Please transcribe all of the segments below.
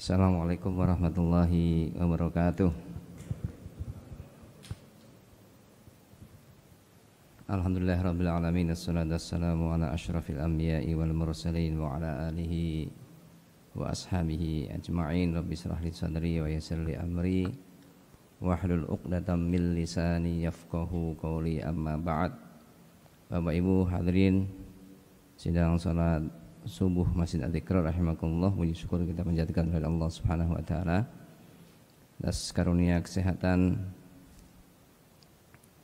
Assalamualaikum warahmatullahi wabarakatuh. Alhamdulillah rabbil alamin, assalatu wassalamu ala asyrafil anbiya'i wal mursalin wa ala alihi wa ashabihi ajma'in. Rabbi shrah li sadri wa yassir li amri wahlul 'uqdatam min lisani yafqahu qawli, amma ba'd. Bapak Ibu hadirin sidang salat subuh Masjid Al-Iqrar rahimakumullah, puji syukur kita panjatkan kepada Allah Subhanahu wa taala atas karunia kesehatan,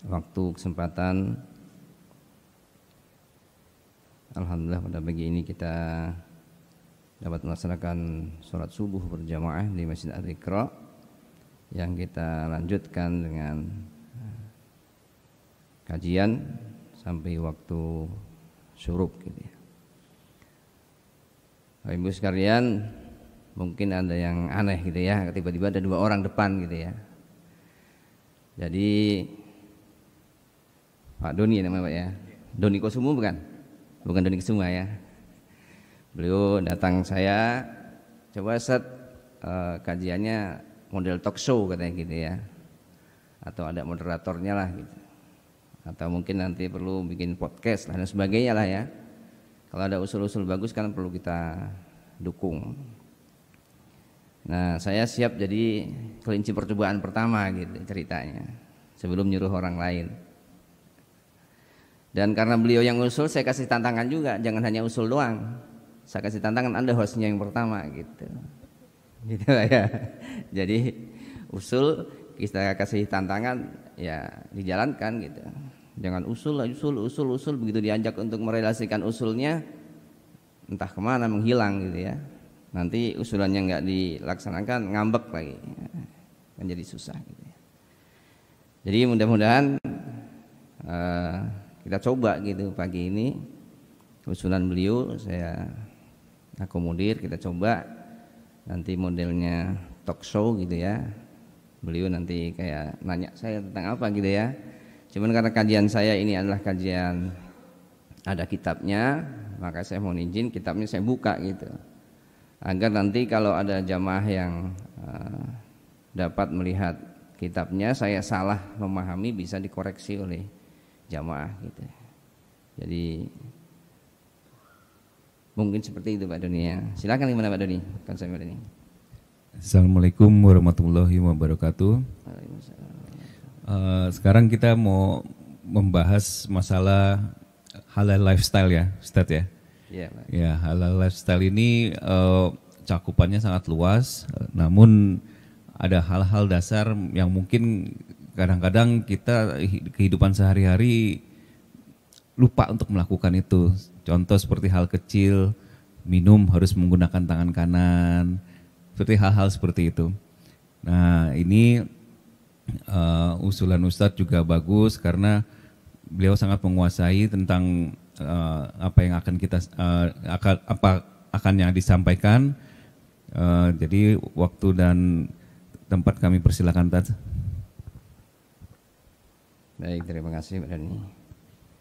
waktu, kesempatan. Alhamdulillah pada pagi ini kita dapat melaksanakan sholat subuh berjamaah di Masjid Al-Iqrar yang kita lanjutkan dengan kajian sampai waktu syuruk gitu ya. Bapak Ibu sekalian, mungkin ada yang aneh gitu ya, tiba-tiba ada 2 orang depan gitu ya. Jadi Pak Doni namanya Pak ya, Doni Kusumo bukan Doni Kusuma ya. Beliau datang, saya coba set kajiannya model talk show katanya gitu ya, atau ada moderatornya lah gitu, atau mungkin nanti perlu bikin podcast dan sebagainya lah ya. Kalau ada usul-usul bagus kan perlu kita dukung. Nah, saya siap jadi kelinci percobaan pertama gitu ceritanya, sebelum nyuruh orang lain. Dan karena beliau yang usul, saya kasih tantangan juga, jangan hanya usul doang. Saya kasih tantangan, Anda hostnya yang pertama gitu. Gitu lah ya. Jadi usul kita kasih tantangan ya dijalankan gitu. Jangan usul begitu diajak untuk merelasikan usulnya entah kemana menghilang gitu ya. Nanti usulannya nggak dilaksanakan ngambek lagi, kan jadi susah gitu ya. Jadi mudah-mudahan kita coba gitu pagi ini usulan beliau saya akomodir, kita coba nanti modelnya talk show gitu ya. Beliau nanti kayak nanya saya tentang apa gitu ya. Cuman karena kajian saya ini adalah kajian ada kitabnya, maka saya mohon izin kitabnya saya buka gitu, agar nanti kalau ada jamaah yang dapat melihat kitabnya saya salah memahami bisa dikoreksi oleh jamaah gitu. Jadi mungkin seperti itu Pak Doni ya. Silakan gimana Pak Doni? Assalamualaikum warahmatullahi wabarakatuh. Sekarang kita mau membahas masalah halal lifestyle ya, Ustadz ya. Iya, Pak. Ya, halal lifestyle ini cakupannya sangat luas, namun ada hal-hal dasar yang mungkin kadang-kadang kita kehidupan sehari-hari lupa untuk melakukan itu. Contoh seperti hal kecil, minum harus menggunakan tangan kanan, seperti hal-hal seperti itu. Nah, ini usulan Ustadz juga bagus karena beliau sangat menguasai tentang apa yang akan kita akan yang disampaikan. Jadi waktu dan tempat kami persilakan Ustadz. Baik, terima kasih Pak Doni.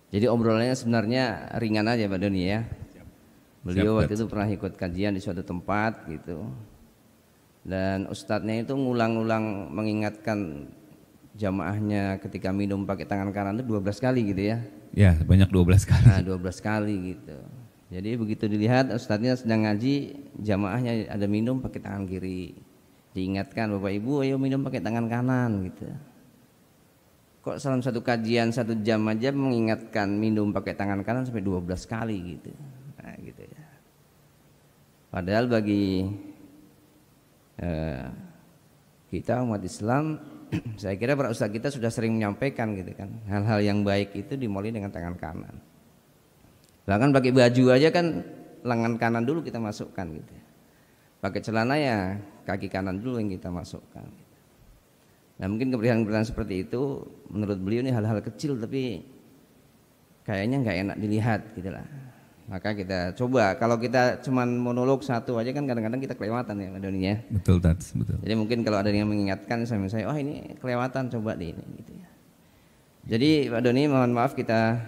Jadi obrolannya sebenarnya ringan aja Pak Doni ya. Beliau waktu itu pernah ikut kajian di suatu tempat gitu. Dan ustadznya itu ngulang-ulang mengingatkan jamaahnya ketika minum pakai tangan kanan itu 12 kali gitu ya. Ya, banyak 12 kali. Nah, 12 kali gitu. Jadi begitu dilihat ustadznya sedang ngaji, jamaahnya ada minum pakai tangan kiri. Diingatkan, Bapak Ibu ayo minum pakai tangan kanan gitu. Kok salam satu kajian 1 jam aja mengingatkan minum pakai tangan kanan sampai 12 kali gitu. Nah, gitu ya. Padahal bagi kita umat Islam, saya kira para ustadz kita sudah sering menyampaikan gitu kan, hal-hal yang baik itu dimulai dengan tangan kanan. Bahkan pakai baju aja kan lengan kanan dulu kita masukkan gitu. Pakai celana ya kaki kanan dulu yang kita masukkan. Nah, mungkin keberhasilan seperti itu menurut beliau ini hal-hal kecil tapi kayaknya nggak enak dilihat gitulah. Maka kita coba, kalau kita cuman monolog satu aja kan kadang-kadang kita kelewatan ya Pak Doni ya. Betul Tats, betul. Jadi mungkin kalau ada yang mengingatkan sama saya, oh ini kelewatan coba di ini gitu ya. Jadi Pak Doni mohon maaf kita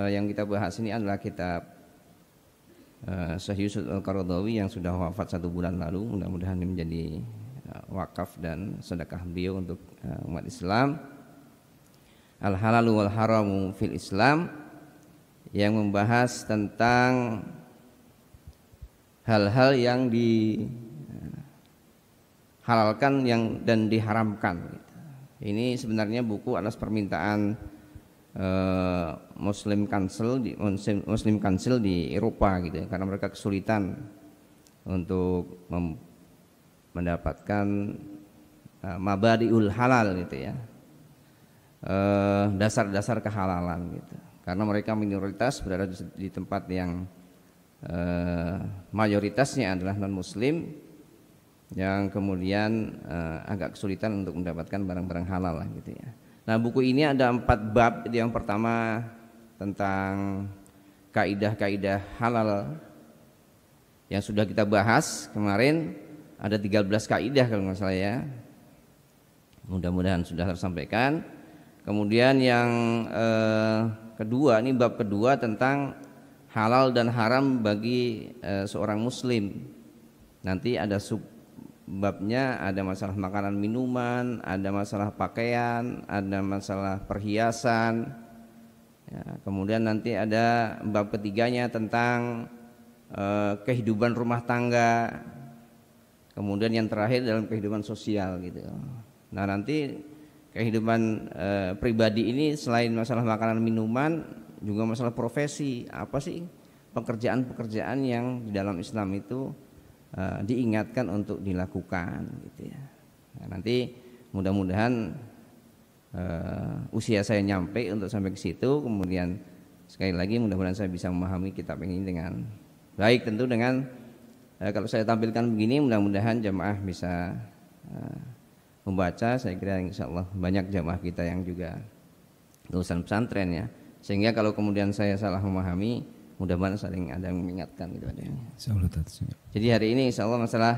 yang kita bahas ini adalah kitab Syekh Yusuf Al-Qaradawi yang sudah wafat 1 bulan lalu. Mudah-mudahan ini menjadi wakaf dan sedekah beliau untuk umat Islam. Al-halalu wal haramu fil Islam, yang membahas tentang hal-hal yang dihalalkan dan diharamkan. Ini sebenarnya buku atas permintaan Muslim Council di Eropa gitu ya, karena mereka kesulitan untuk mendapatkan mabadiul halal gitu ya, dasar-dasar kehalalan gitu, karena mereka minoritas berada di tempat yang mayoritasnya adalah non muslim, yang kemudian agak kesulitan untuk mendapatkan barang-barang halal lah gitu ya. Nah, buku ini ada 4 bab. Yang pertama tentang kaidah-kaidah halal yang sudah kita bahas kemarin, ada 13 kaidah kalau nggak salah ya, mudah-mudahan sudah tersampaikan. Kemudian yang kedua, ini bab kedua tentang halal dan haram bagi seorang muslim. Nanti ada subbabnya, ada masalah makanan minuman, ada masalah pakaian, ada masalah perhiasan ya. Kemudian nanti ada bab ketiganya tentang kehidupan rumah tangga. Kemudian yang terakhir dalam kehidupan sosial gitu. Nah, nanti kehidupan pribadi ini selain masalah makanan minuman juga masalah profesi. Apa sih pekerjaan-pekerjaan yang di dalam Islam itu diingatkan untuk dilakukan gitu ya. Nah, nanti mudah-mudahan usia saya nyampe untuk sampai ke situ. Kemudian sekali lagi mudah-mudahan saya bisa memahami kitab ini dengan baik, tentu dengan kalau saya tampilkan begini mudah-mudahan jamaah bisa membaca. Saya kira insya Allah banyak jamaah kita yang juga lulusan pesantren ya, sehingga kalau kemudian saya salah memahami, mudah-mudahan saling ada yang mengingatkan gitu adanya. Jadi hari ini insya Allah masalah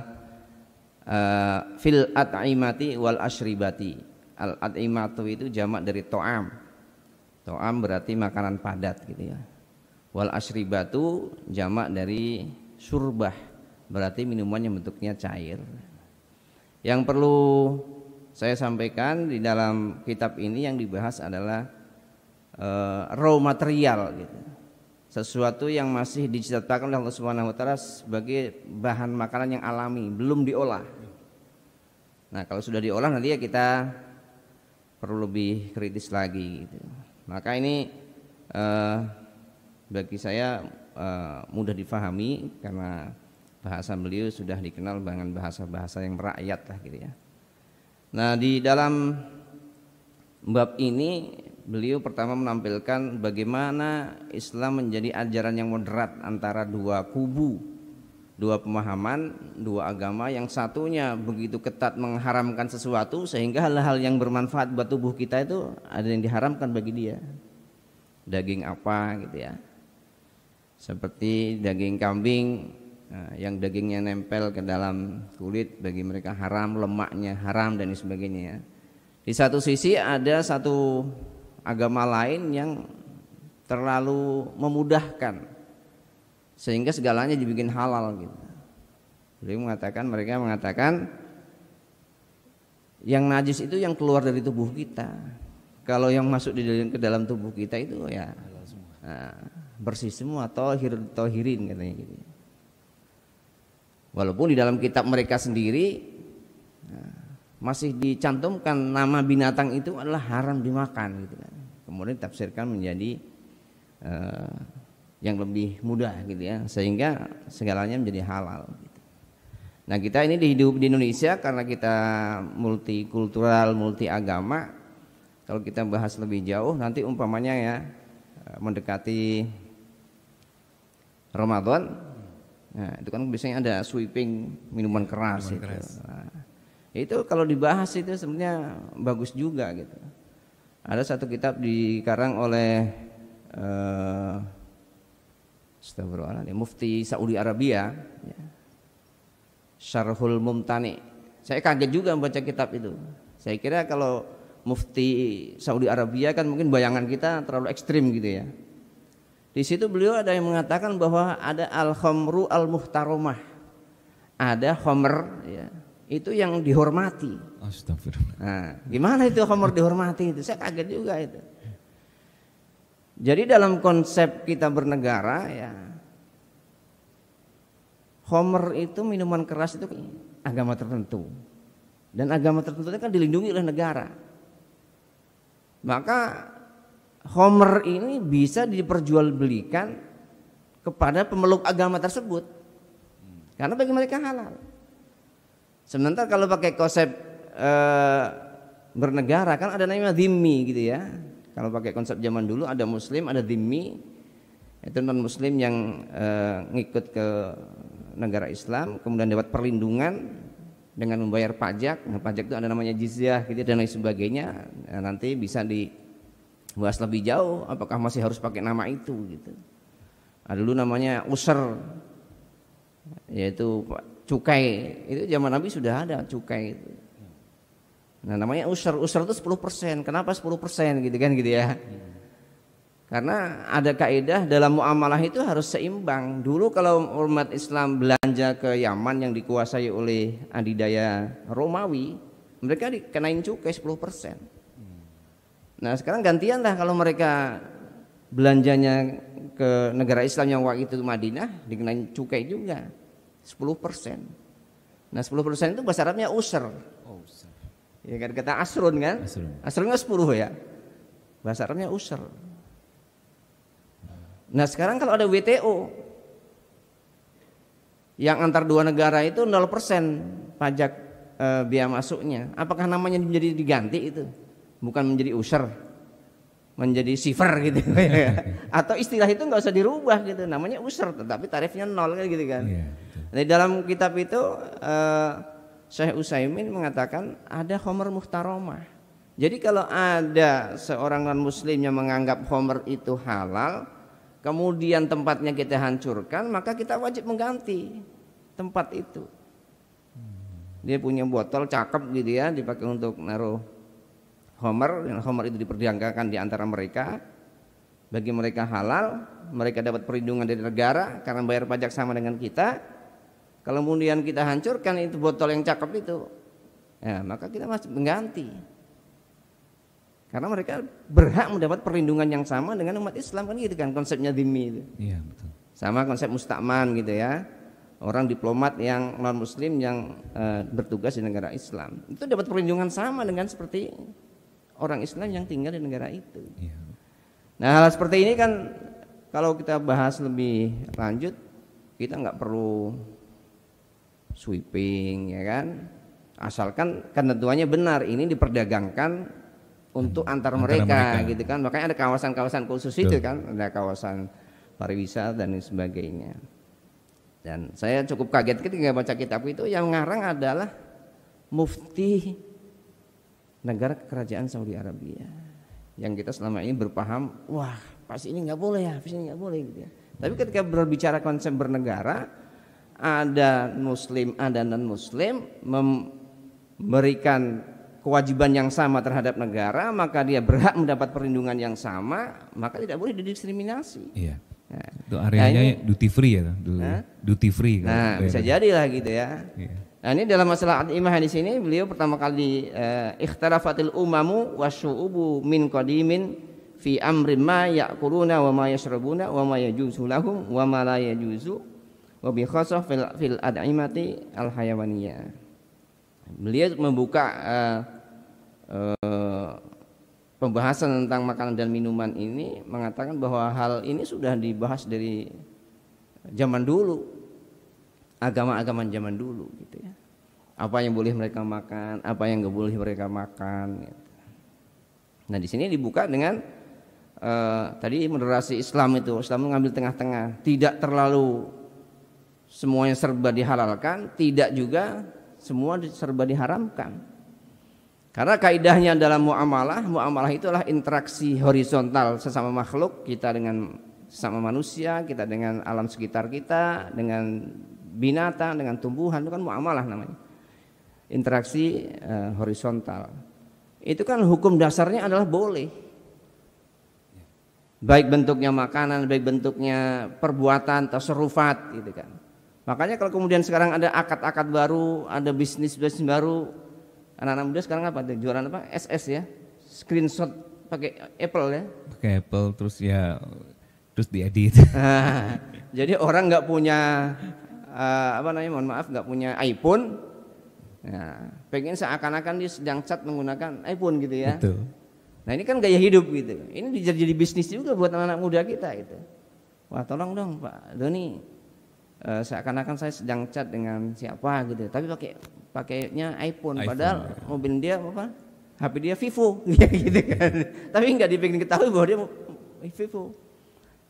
fil at'imati wal ashribati. Al at'imatu itu jamak dari to'am. To'am berarti makanan padat gitu ya. Wal ashribatu jamak dari surbah, berarti minuman yang bentuknya cair. Yang perlu saya sampaikan di dalam kitab ini yang dibahas adalah raw material gitu. Sesuatu yang masih diciptakan oleh Allah Subhanahu wa taala sebagai bahan makanan yang alami, belum diolah. Nah, kalau sudah diolah nanti ya kita perlu lebih kritis lagi gitu. Maka ini bagi saya mudah difahami karena bahasa beliau sudah dikenal dengan bahasa-bahasa yang merakyat lah gitu ya. Nah, di dalam bab ini beliau pertama menampilkan bagaimana Islam menjadi ajaran yang moderat antara dua kubu, dua pemahaman, dua agama. Yang satunya begitu ketat mengharamkan sesuatu sehingga hal-hal yang bermanfaat buat tubuh kita itu ada yang diharamkan bagi dia. Daging apa gitu ya, seperti daging kambing, yang dagingnya nempel ke dalam kulit bagi mereka haram, lemaknya haram dan sebagainya. Di satu sisi ada satu agama lain yang terlalu memudahkan sehingga segalanya dibikin halal gitu. Mereka mengatakan yang najis itu yang keluar dari tubuh kita. Kalau yang masuk ke dalam tubuh kita itu ya bersih semua, tohirin katanya gitu. Walaupun di dalam kitab mereka sendiri masih dicantumkan nama binatang itu adalah haram dimakan gitu kan. Kemudian ditafsirkan menjadi yang lebih mudah gitu ya, sehingga segalanya menjadi halal gitu. Nah, kita ini hidup di Indonesia karena kita multikultural, multi agama. Kalau kita bahas lebih jauh nanti umpamanya ya mendekati Ramadan, nah itu kan biasanya ada sweeping minuman keras itu. Nah, itu kalau dibahas itu sebenarnya bagus juga gitu. Ada satu kitab dikarang oleh Mufti Saudi Arabia ya, Syarhul Mumtani. Saya kaget juga membaca kitab itu. Saya kira kalau Mufti Saudi Arabia kan mungkin bayangan kita terlalu ekstrim gitu ya. Di situ beliau ada yang mengatakan bahwa ada al-khamru al-muhtaromah, ada khamr ya, itu yang dihormati. Astagfirullah. Nah, gimana itu khamr dihormati itu? Saya kaget juga itu. Jadi dalam konsep kita bernegara ya, khamr itu minuman keras itu agama tertentu, dan agama tertentu itu kan dilindungi oleh negara. Maka khamr ini bisa diperjualbelikan kepada pemeluk agama tersebut karena bagi mereka halal. Sementara kalau pakai konsep bernegara kan ada namanya dhimmi gitu ya. Kalau pakai konsep zaman dulu ada muslim, ada dhimmi, itu non muslim yang ngikut ke negara Islam kemudian dapat perlindungan dengan membayar pajak. Nah, pajak itu ada namanya jizyah gitu dan lain sebagainya. Nah, nanti bisa dibahas lebih jauh apakah masih harus pakai nama itu gitu. Ada dulu namanya usr, yaitu cukai. Itu zaman Nabi sudah ada cukai itu. Nah, namanya usr itu 10%. Kenapa 10% gitu kan gitu ya? Karena ada kaidah dalam muamalah itu harus seimbang. Dulu kalau umat Islam belanja ke Yaman yang dikuasai oleh adidaya Romawi, mereka dikenain cukai 10%. Nah, sekarang gantian lah kalau mereka belanjanya ke negara Islam yang waktu itu Madinah, dikenain cukai juga 10%. Nah, 10% itu bahasa Arabnya usr. Ya kan kata asrun kan? Asrun 10 ya. Bahasa Arabnya usr. Nah, sekarang kalau ada WTO yang antar dua negara itu 0% pajak biaya masuknya, apakah namanya menjadi diganti itu? Bukan menjadi usr, menjadi sifer gitu atau istilah itu nggak usah dirubah gitu, namanya usr tetapi tarifnya 0 kan gitu kan. Di dalam kitab itu Syekh Utsaimin mengatakan ada khamr muhtaromah. Jadi kalau ada seorang non muslim yang menganggap khamr itu halal, kemudian tempatnya kita hancurkan, maka kita wajib mengganti tempat itu. Dia punya botol cakep gitu ya, dipakai untuk naruh khamr, dan khamr itu diperdagangkan di antara mereka. Bagi mereka halal, mereka dapat perlindungan dari negara karena bayar pajak sama dengan kita. Kalau kemudian kita hancurkan itu botol yang cakep itu, ya maka kita masih mengganti. Karena mereka berhak mendapat perlindungan yang sama dengan umat Islam kan gitu kan konsepnya dhimmi itu. Iya, betul. Sama konsep musta'man gitu ya. Orang diplomat yang non muslim yang bertugas di negara Islam itu dapat perlindungan sama dengan seperti orang Islam yang tinggal di negara itu. Iya. Nah, hal seperti ini kan kalau kita bahas lebih lanjut kita nggak perlu sweeping ya kan. Asalkan ketentuannya benar ini diperdagangkan untuk antar mereka gitu kan. Makanya ada kawasan-kawasan khusus itu kan, ada kawasan pariwisata dan sebagainya. Dan saya cukup kaget ketika baca kitab itu, yang ngarang adalah mufti negara kerajaan Saudi Arabia. Yang kita selama ini berpaham, wah pasti ini nggak boleh ya, pasti ini nggak boleh gitu ya. Tapi ketika berbicara konsep bernegara, ada muslim, ada non muslim memberikan kewajiban yang sama terhadap negara, maka dia berhak mendapat perlindungan yang sama, maka tidak boleh didiskriminasi. Iya. Nah, itu areanya duty free ya, duty free. Nah, bisa jadi lah gitu ya. Iya. Nah, ini dalam masalah al-imah di sini beliau pertama kali ikhtalafatil umamu wasyu'ubu min qadimin fi amrin ma ya'kuluna wa ma yashrabuna wa ma yajuzu lahum wa ma la yajuzu wa bi khassah fil ad'imati al-hayawaniyah. Beliau membuka pembahasan tentang makanan dan minuman ini, mengatakan bahwa hal ini sudah dibahas dari zaman dulu, agama-agama zaman dulu gitu ya. Apa yang boleh mereka makan, apa yang nggak boleh mereka makan gitu. Nah, di sini dibuka dengan tadi moderasi Islam itu, Islam mengambil tengah-tengah, tidak terlalu semuanya serba dihalalkan, tidak juga semua serba diharamkan. Karena kaidahnya dalam muamalah itulah interaksi horizontal sesama makhluk, kita dengan sesama manusia, kita dengan alam sekitar kita, dengan binatang, dengan tumbuhan, itu kan muamalah namanya. Interaksi horizontal. Itu kan hukum dasarnya adalah boleh. baik bentuknya makanan, baik bentuknya perbuatan, tasarrufat gitu kan. Makanya kalau kemudian sekarang ada akad-akad baru, ada bisnis baru, anak-anak muda sekarang apa tuh? Jualan apa? SS ya, screenshot pakai Apple ya. Pakai Apple terus diedit. Jadi orang nggak punya mohon maaf, nggak punya iPhone, ya, pengen seakan-akan dia sedang chat menggunakan iPhone gitu ya. Betul. Nah ini kan gaya hidup gitu. Ini jadi bisnis juga buat anak-anak muda kita gitu. Wah tolong dong Pak Doni, seakan-akan saya sedang chat dengan siapa gitu. Tapi pakainya iPhone. Padahal mobil dia apa? HP dia Vivo gitu kan. Tapi nggak dipengen ketahui bahwa dia Vivo.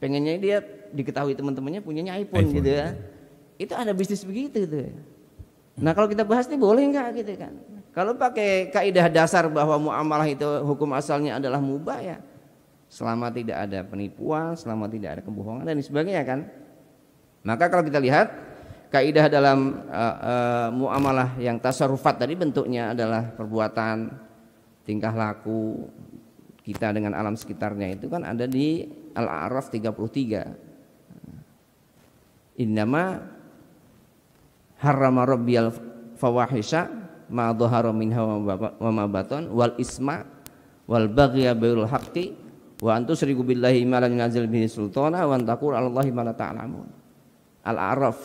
Pengennya dia diketahui teman-temannya punyanya iPhone gitu ya. Itu ada bisnis begitu tuh. Nah kalau kita bahas nih boleh nggak gitu kan? Kalau pakai kaidah dasar bahwa muamalah itu hukum asalnya adalah mubah ya, selama tidak ada penipuan, selama tidak ada kebohongan dan sebagainya kan. Maka kalau kita lihat kaidah dalam muamalah yang tasarrufat tadi bentuknya adalah perbuatan, tingkah laku kita dengan alam sekitarnya itu kan ada di Al-A'raf 33. Innama harrama rabbiyal fawahisha ma dhahara minha wa ma batan wal isma wal baghya bil haqqi wa an tusyriku billahi ma lam yunzil bihi sultana wa an taqulu 'alallahi ma la ta'lamun. Al-A'raf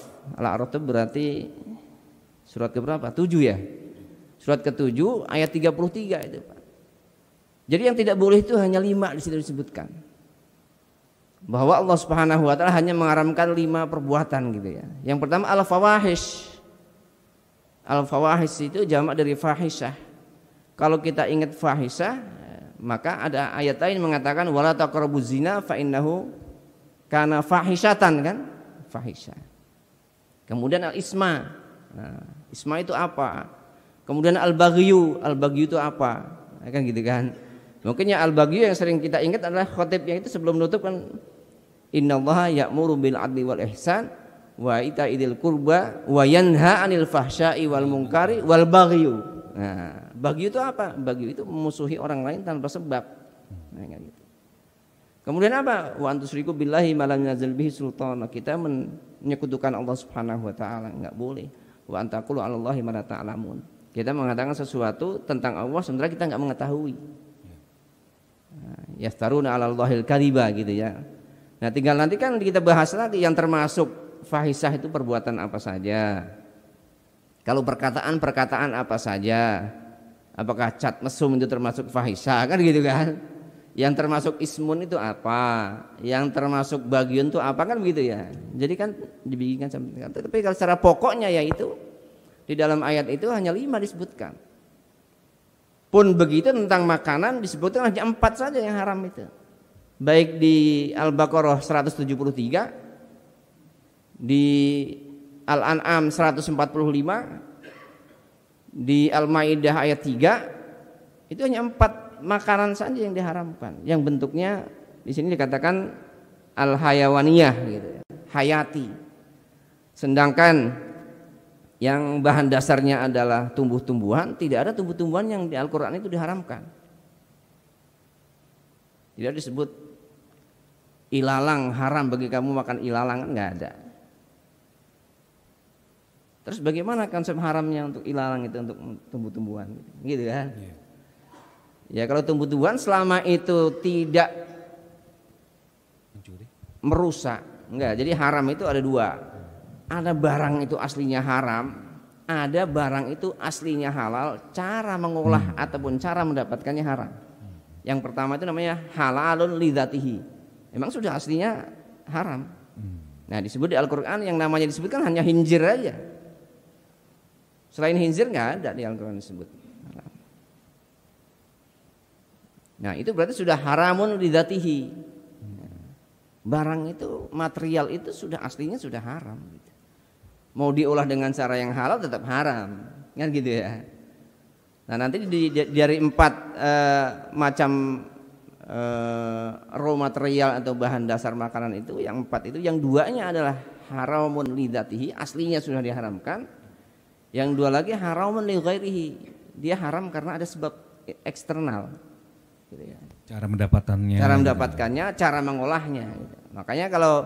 itu berarti surat ke berapa? 7 ya. Surat ke-7 ayat 33 itu, Pak. Jadi yang tidak boleh itu hanya 5 di situ disebutkan. Bahwa Allah Subhanahu wa taala hanya mengharamkan 5 perbuatan gitu ya. Yang pertama al-fawahish. Al-fawahish itu jamak dari fahisyah. Kalau kita ingat fahisyah, maka ada ayat lain mengatakan wala taqrabuz zina fa innahu kana fahisyatan kan? Fahisyah. Kemudian al-isma. Nah, isma itu apa? Kemudian al-baghyu itu apa? Kan gitu kan. Mungkin ya al-baghyu yang sering kita ingat adalah khotib yang itu sebelum menutup kan innallaha ya'muru bil 'adli wal ihsan wa ita'idil qurba wa yanha 'anil fahsya'i wal munkari wal baghyu. Nah, baghyu itu apa? Baghyu itu memusuhi orang lain tanpa sebab. Nah, gitu. Kemudian apa? Wa antusyriku billahi ma lam yunzil bihi sultan. Kita menyekutukan Allah Subhanahu wa taala, enggak boleh. Wa antaqulu 'alallahi ma la ta'lamun. Kita mengatakan sesuatu tentang Allah sementara kita enggak mengetahui. Yaftaruna 'alallahil kadhiba gitu ya. Nah, tinggal nanti kan kita bahas lagi yang termasuk fahisyah itu perbuatan apa saja. Kalau perkataan apa saja. Apakah cat mesum itu termasuk fahisyah kan gitu kan? Yang termasuk ismun itu apa? Yang termasuk bagian itu apa kan begitu ya? Jadi kan dibikinkan tapi kalau secara pokoknya yaitu di dalam ayat itu hanya 5 disebutkan. Pun begitu tentang makanan disebutkan hanya 4 saja yang haram itu. Baik di Al-Baqarah 173, di Al-An'am 145, di Al-Maidah ayat 3 itu hanya 4 makanan saja yang diharamkan. Yang bentuknya di sini dikatakan al-hayawaniyah gitu ya, hayati. Sedangkan yang bahan dasarnya adalah tumbuh-tumbuhan, tidak ada tumbuh-tumbuhan yang di Al-Qur'an itu diharamkan. Tidak disebut ilalang haram bagi kamu makan ilalang, enggak ada. Terus bagaimana konsep haramnya untuk ilalang itu untuk tumbuh-tumbuhan gitu kan? Ya kalau tumbuh-tumbuhan selama itu tidak merusak, enggak. Jadi haram itu ada 2. Ada barang itu aslinya haram, ada barang itu aslinya halal, cara mengolah ataupun cara mendapatkannya haram. Yang pertama itu namanya halalun lidzatihi. Memang sudah aslinya haram. Nah, disebut di Al-Qur'an yang namanya disebutkan hanya khinzir aja. Selain khinzir enggak ada di Al-Qur'an disebut. Nah, itu berarti sudah haramun lidzatihi. Barang itu, material itu sudah aslinya sudah haram gitu. Mau diolah dengan cara yang halal tetap haram, kan gitu ya. Nah, nanti dari 4 macam raw material atau bahan dasar makanan itu, yang 4 itu, yang 2-nya adalah haramun lidzatihi, aslinya sudah diharamkan. Yang 2 lagi haramun li ghairihi, dia haram karena ada sebab eksternal gitu ya. Cara mendapatkannya. Cara mendapatkannya, cara mengolahnya. Makanya kalau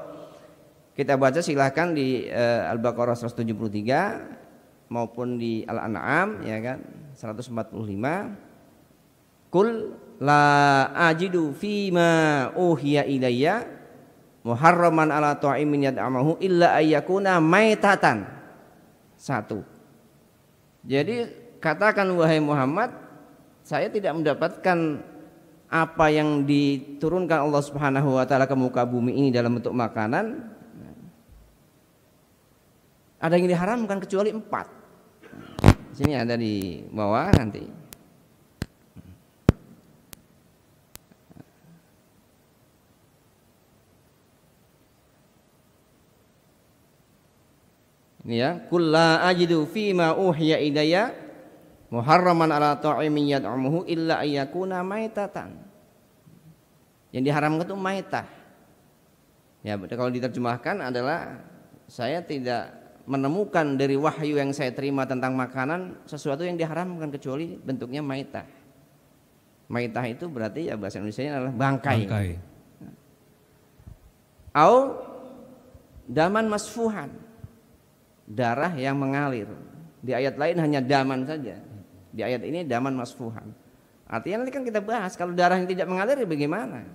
kita baca silahkan di Al-Baqarah 173 maupun di Al-An'am ya kan 145. Qul la ajidu fima uhiya ilayya muharraman ala ta'imin yad'amahu illa ayyakuna maitatan. 1. Jadi katakan wahai Muhammad, saya tidak mendapatkan apa yang diturunkan Allah Subhanahu wa taala ke muka bumi ini dalam bentuk makanan. Ada yang diharamkan kecuali 4. Sini ada di bawah nanti. Ini ya, qul la ajidu fima uhiya ilayya muharraman ala ta'imin yad'amuhu illa ayyakuna maitatan. Yang diharamkan itu maitah. Ya, kalau diterjemahkan adalah saya tidak menemukan dari wahyu yang saya terima tentang makanan sesuatu yang diharamkan kecuali bentuknya maitah. Maitah itu berarti ya bahasa Indonesianya adalah bangkai. Au daman masfuhan, darah yang mengalir. Di ayat lain hanya daman saja. Di ayat ini daman masfuhan. Artinya nanti kan kita bahas kalau darah yang tidak mengalir bagaimana?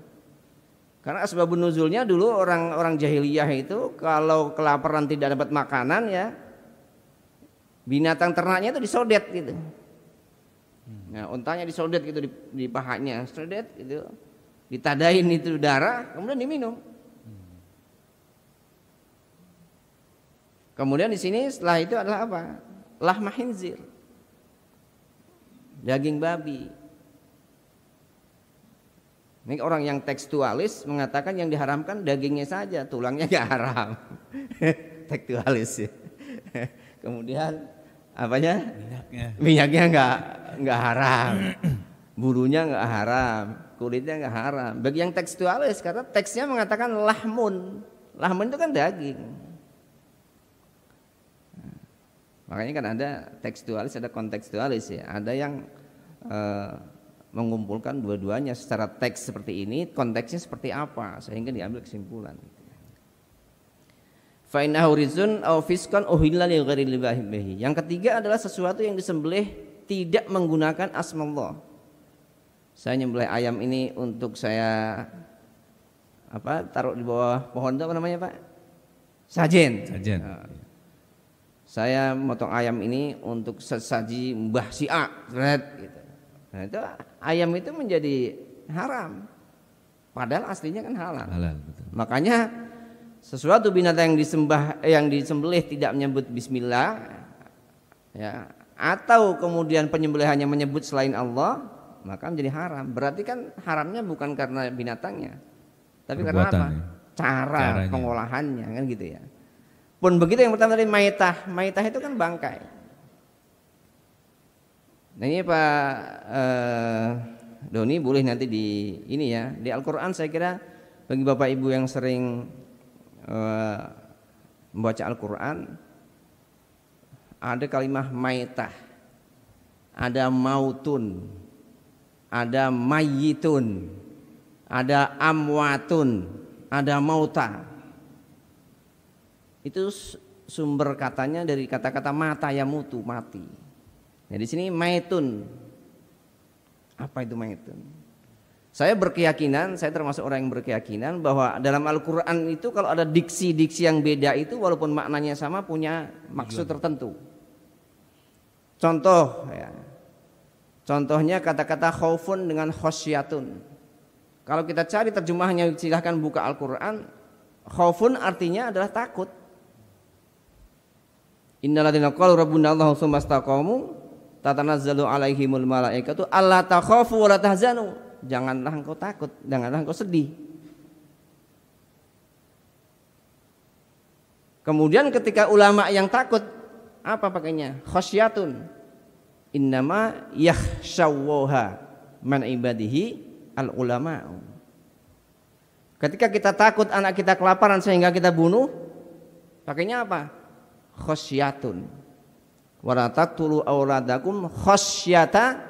Karena asbabun nuzulnya dulu orang-orang jahiliyah itu kalau kelaparan tidak dapat makanan ya binatang ternaknya itu disodet gitu. Nah, untanya disodet gitu di pahanya, sodet gitu. Ditadain itu darah, kemudian diminum. Kemudian di sini setelah itu adalah apa? Lahma khinzir. Daging babi. Ini orang yang tekstualis mengatakan yang diharamkan dagingnya saja, tulangnya nggak haram. Tekstualis ya. Kemudian apanya? Minyaknya nggak haram, bulunya nggak haram, kulitnya nggak haram. Bagi yang tekstualis karena teksnya mengatakan lahmun, lahmun itu kan daging. Makanya kan ada tekstualis, ada kontekstualis ya. Ada yang mengumpulkan dua-duanya secara teks seperti ini, konteksnya seperti apa sehingga diambil kesimpulan. Fa innahu rizun aw fiskan uhilla li ghairil bahi. Yang ketiga adalah sesuatu yang disembelih tidak menggunakan asmallah. Saya nyembelih ayam ini untuk saya taruh di bawah pohon itu apa namanya, Pak? Sajen. Saya motong ayam ini untuk sesaji Mbah Sia, gitu. Nah, itu ayam itu menjadi haram. Padahal aslinya kan halal. Betul. Makanya sesuatu binatang yang disembelih tidak menyebut bismillah ya, atau kemudian penyembelihannya menyebut selain Allah, maka menjadi haram. Berarti kan haramnya bukan karena binatangnya, tapi karena apa? Caranya. Pengolahannya kan gitu ya. Pun begitu yang pertama tadi maitah. Maitah itu kan bangkai. Nah ini Pak Doni boleh nanti di ini ya, di Al-Quran saya kira bagi Bapak Ibu yang sering membaca Al-Quran ada kalimat maitah, ada mautun, ada mayyitun, ada amwatun, ada mauta. Itu sumber katanya dari kata-kata mata ya mutu, mati. Nah, di sini maitun. Apa itu maitun? Saya termasuk orang yang berkeyakinan bahwa dalam Al-Quran itu kalau ada diksi-diksi yang beda itu walaupun maknanya sama punya maksud tertentu. Contoh ya. Contohnya kata-kata khaufun dengan khosyatun. Kalau kita cari terjemahnya silahkan buka Al-Quran. Khaufun artinya adalah takut. Innalladzina qalu rabbuna Allahu tsumma istaqamu tatanazzalu alaihimul malaikatu alla takhafu wa la tahzanu. Janganlah engkau takut, janganlah engkau sedih. Kemudian ketika ulama yang takut apa pakainya? Khosyatun. Innama yakhshawwaha man ibadihi al ulama. Ketika kita takut anak kita kelaparan sehingga kita bunuh, pakainya apa? Khosyatun. Wala taqtulu auladakum khasyata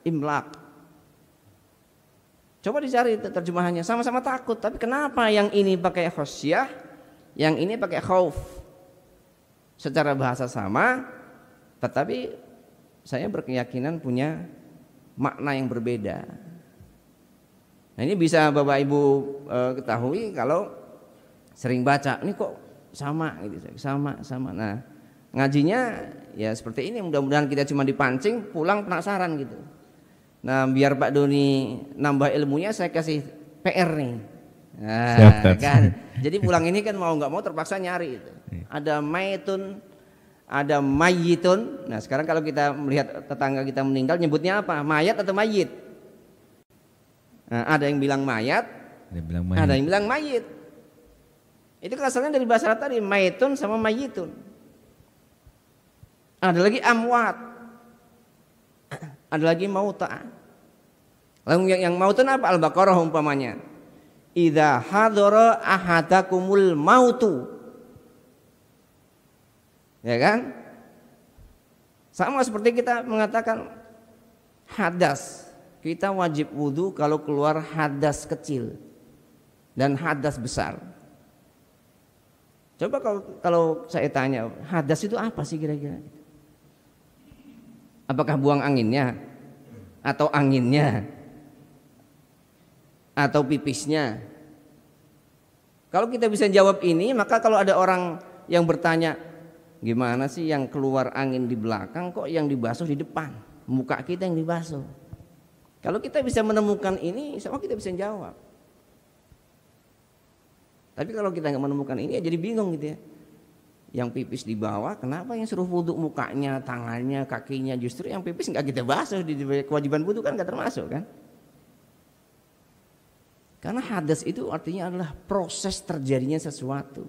imlaq. Coba dicari terjemahannya, sama-sama takut. Tapi kenapa yang ini pakai khosyah, yang ini pakai khauf? Secara bahasa sama, tetapi saya berkeyakinan punya makna yang berbeda. Nah ini bisa Bapak Ibu ketahui kalau sering baca, ini kok sama gitu, sama. Nah ngajinya ya seperti ini, mudah-mudahan kita cuma dipancing, pulang penasaran gitu. Nah biar Pak Doni nambah ilmunya, saya kasih PR nih. Nah, kan. Jadi pulang ini kan mau nggak mau terpaksa nyari itu. Ada maitun, ada mayitun. Nah sekarang kalau kita melihat tetangga kita meninggal, nyebutnya apa? Mayat atau mayit? Nah, ada yang bilang mayat, ada yang bilang mayit. Itu kan asalnya dari bahasa Arab tadi, maitun sama mayitun. Ada lagi amwat. Ada lagi mauta. Lalu yang mautun apa? Al-Baqarah umpamanya. Idza hadara ahadakumul mautu. Ya kan? Sama seperti kita mengatakan hadas. Kita wajib wudu kalau keluar hadas kecil dan hadas besar. Coba kalau saya tanya, hadas itu apa sih kira-kira? Apakah buang anginnya, atau anginnya, atau pipisnya? Kalau kita bisa jawab ini, maka kalau ada orang yang bertanya, gimana sih yang keluar angin di belakang, kok yang dibasuh di depan, muka kita yang dibasuh? Kalau kita bisa menemukan ini, insya Allah kita bisa jawab. Tapi kalau kita nggak menemukan ini, ya jadi bingung gitu ya. Yang pipis di bawah, kenapa yang suruh wudhu mukanya, tangannya, kakinya, justru yang pipis nggak kita basuh, di kewajiban wudhu kan nggak termasuk kan? Karena hadas itu artinya adalah proses terjadinya sesuatu,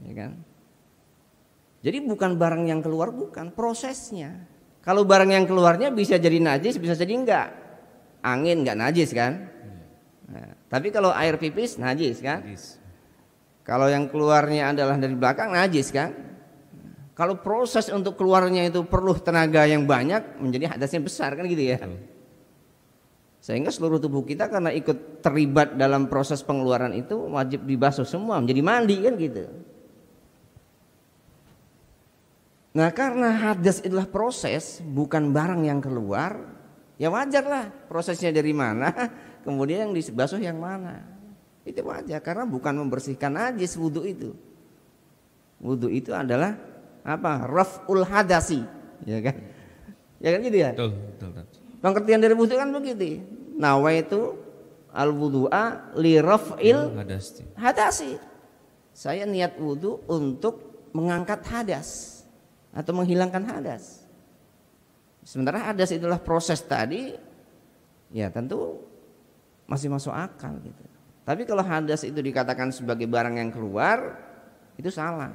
ya kan? Jadi bukan barang yang keluar, bukan prosesnya. Kalau barang yang keluarnya bisa jadi najis, bisa jadi enggak. Angin nggak najis kan? Nah, tapi kalau air pipis najis kan? Najis. Kalau yang keluarnya adalah dari belakang najis kan? Kalau proses untuk keluarnya itu perlu tenaga yang banyak, menjadi hadasnya besar kan gitu ya. Sehingga seluruh tubuh kita karena ikut terlibat dalam proses pengeluaran itu wajib dibasuh semua, menjadi mandi kan gitu. Nah karena hadas itulah proses, bukan barang yang keluar, ya wajarlah prosesnya dari mana, kemudian yang dibasuh yang mana. Itu wajar karena bukan membersihkan najis wudu itu. Wudu itu adalah apa? Raf'ul hadasi, ya kan? Ya kan gitu ya? Betul. Pengertian dari wudu kan begitu. Nawaitu al-wudu'a li raf'il hadasi. Saya niat wudu untuk mengangkat hadas atau menghilangkan hadas. Sementara hadas itulah proses tadi, ya tentu masih masuk akal gitu. Tapi kalau hadas itu dikatakan sebagai barang yang keluar, itu salah.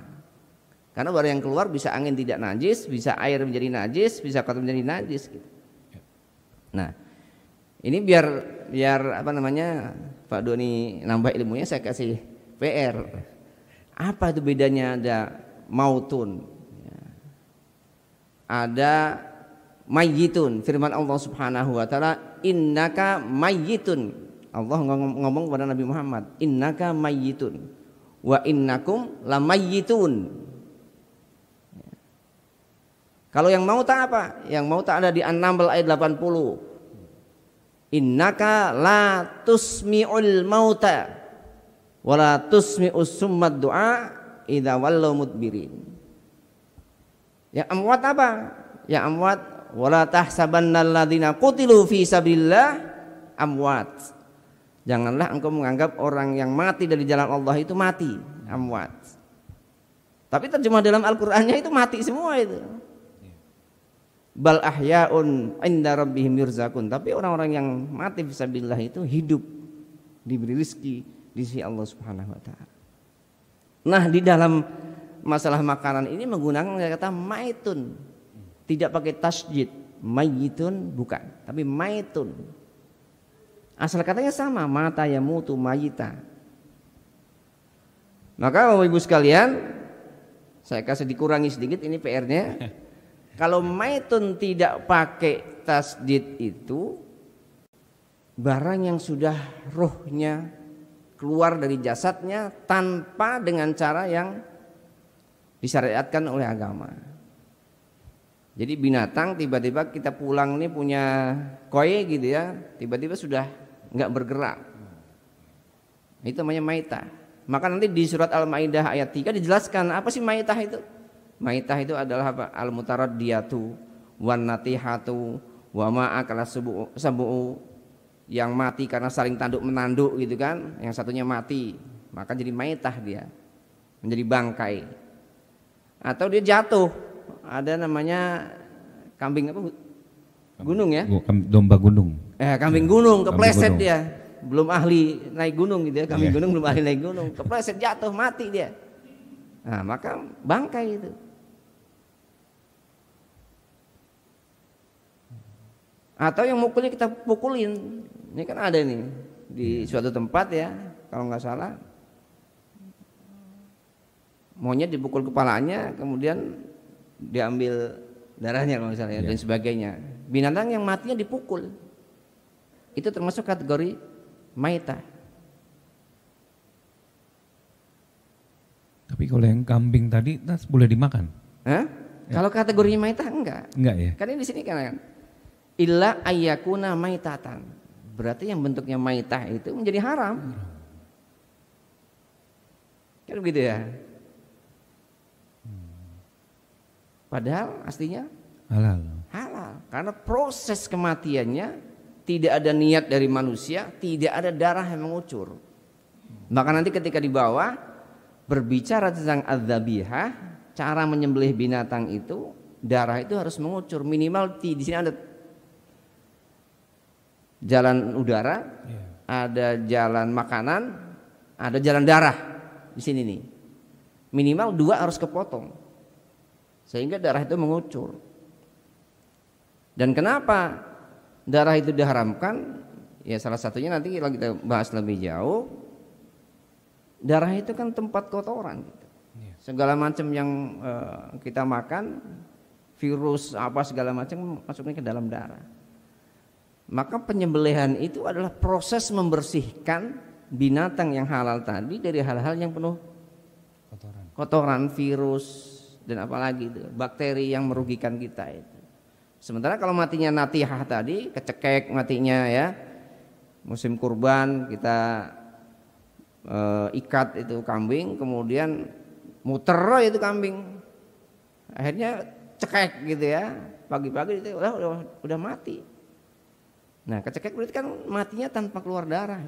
Karena barang yang keluar bisa angin tidak najis, bisa air menjadi najis, bisa kotor menjadi najis gitu. Nah, ini biar apa namanya, Pak Doni nambah ilmunya, saya kasih PR. Apa itu bedanya ada mautun, ada mayyitun. Firman Allah Subhanahu wa taala, innaka mayyitun. Allah ngomong kepada Nabi Muhammad, innaka mayyitun wa innakum lamayyitun. Kalau yang mauta apa? Yang mauta ada di An-Naml ayat 80. Innaka la tusmi'ul mauta wa la tusmi'us summad du'a idza wallaw mudbirin. Yang amwat apa? Yang amwat wala tahsabannal ladzina qutilu fi sabilillah amwat. Janganlah engkau menganggap orang yang mati dari jalan Allah itu mati, amwat. Tapi terjemah dalam Al-Qur'annya itu mati semua itu. Bal ahya'un inda rabbihim yurzaqun. Tapi orang-orang yang mati fisabilillah itu hidup, diberi rezeki di sisi Allah Subhanahu wa taala. Nah, di dalam masalah makanan ini menggunakan kata maitun. Tidak pakai tasjid, mayyitun bukan, tapi maitun. Asal katanya sama, mata ya mutu mayita. Maka Bapak Ibu sekalian, saya kasih dikurangi sedikit ini PR-nya. Kalau maitun tidak pakai tasdid itu barang yang sudah rohnya keluar dari jasadnya tanpa dengan cara yang disyariatkan oleh agama. Jadi binatang tiba-tiba kita pulang nih punya koi gitu ya, tiba-tiba sudah nggak bergerak. Itu namanya maitah. Maka nanti di surat Al-Maidah ayat 3 dijelaskan apa sih maitah itu? Maitah itu adalah apa? Al-mutaraddiyatu wan natihatu wa ma akala sabu'u, yang mati karena saling tanduk menanduk gitu kan, yang satunya mati, maka jadi maitah, dia menjadi bangkai. Atau dia jatuh, ada namanya kambing apa? Gunung ya? Domba gunung. Kambing gunung kepleset gunung. dia, belum ahli naik gunung gitu ya, kambing gunung belum ahli naik gunung, kepleset jatuh mati dia. Nah, maka bangkai itu. Atau yang mukulnya kita pukulin, ini kan ada nih di suatu tempat ya, kalau nggak salah monyet dipukul kepalanya, kemudian diambil darahnya kalau misalnya dan sebagainya. Binatang yang matinya dipukul, itu termasuk kategori maitah. Tapi kalau yang kambing tadi boleh dimakan? Hah? Kalau kategori maitah enggak. Enggak ya? Karena di sini kan illa ayyakuna maitatan. Berarti yang bentuknya maitah itu menjadi haram. Kan begitu ya? Padahal aslinya halal. Halal. Karena proses kematiannya tidak ada niat dari manusia, tidak ada darah yang mengucur. Maka nanti ketika dibawa berbicara tentang adzabihah, cara menyembelih binatang itu, darah itu harus mengucur, minimal di sini ada jalan udara, ada jalan makanan, ada jalan darah di sini nih. Minimal 2 harus kepotong, sehingga darah itu mengucur. Dan kenapa darah itu diharamkan? Ya salah satunya nanti kalau kita bahas lebih jauh. Darah itu kan tempat kotoran. Segala macam yang kita makan, virus apa segala macam masuknya ke dalam darah. Maka penyembelihan itu adalah proses membersihkan binatang yang halal tadi dari hal-hal yang penuh kotoran, virus dan apalagi itu, bakteri yang merugikan kita itu. Sementara kalau matinya natihah tadi, kecekek matinya ya, musim kurban kita ikat itu kambing, kemudian muter itu kambing, akhirnya cekek gitu ya, pagi-pagi itu udah mati. Nah kecekek berarti kan matinya tanpa keluar darah,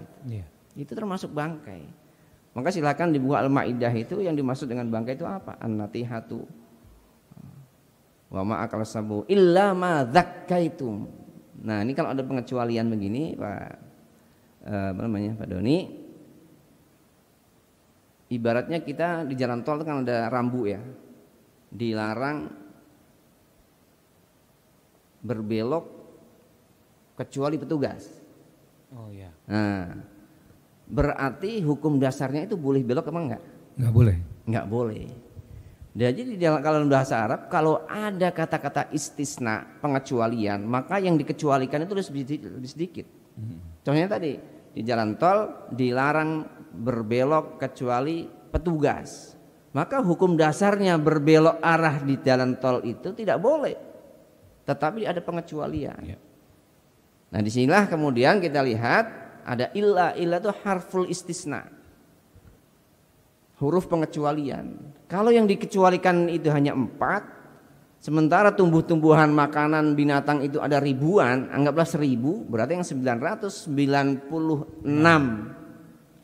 itu termasuk bangkai. Maka silakan dibuka Al-Maidah itu yang dimaksud dengan bangkai itu apa? An-natihatu wa ma akal sabu illa ma dzakkaitum. Nah ini kalau ada pengecualian begini Pak Doni, ibaratnya kita di jalan tol kan ada rambu ya, dilarang berbelok kecuali petugas. Oh ya. Nah, berarti hukum dasarnya itu boleh belok apa enggak? Enggak boleh. Enggak boleh. Jadi kalau bahasa Arab kalau ada kata-kata istisna, pengecualian, maka yang dikecualikan itu lebih sedikit. Contohnya tadi di jalan tol dilarang berbelok kecuali petugas. Maka hukum dasarnya berbelok arah di jalan tol itu tidak boleh. Tetapi ada pengecualian. Ya. Nah disinilah kemudian kita lihat ada illa itu harful istisna, huruf pengecualian. Kalau yang dikecualikan itu hanya 4, sementara tumbuh-tumbuhan makanan binatang itu ada ribuan, anggaplah 1000, berarti yang 996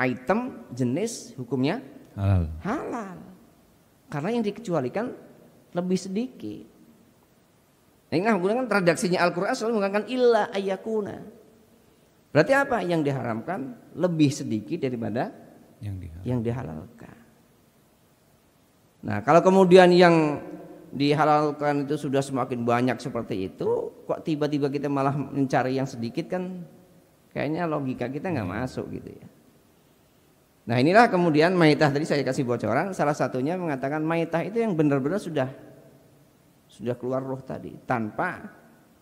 item jenis hukumnya halal. Karena yang dikecualikan lebih sedikit. Nah, menggunakan redaksinya Al-Quran selalu menggunakan illa ayyakuna. Berarti apa? Yang diharamkan lebih sedikit daripada yang dihalalkan. Nah, kalau kemudian yang dihalalkan itu sudah semakin banyak seperti itu, kok tiba-tiba kita malah mencari yang sedikit, kan kayaknya logika kita nggak masuk gitu ya. Nah inilah kemudian maitah tadi saya kasih bocoran, salah satunya mengatakan maitah itu yang benar-benar sudah keluar roh tadi tanpa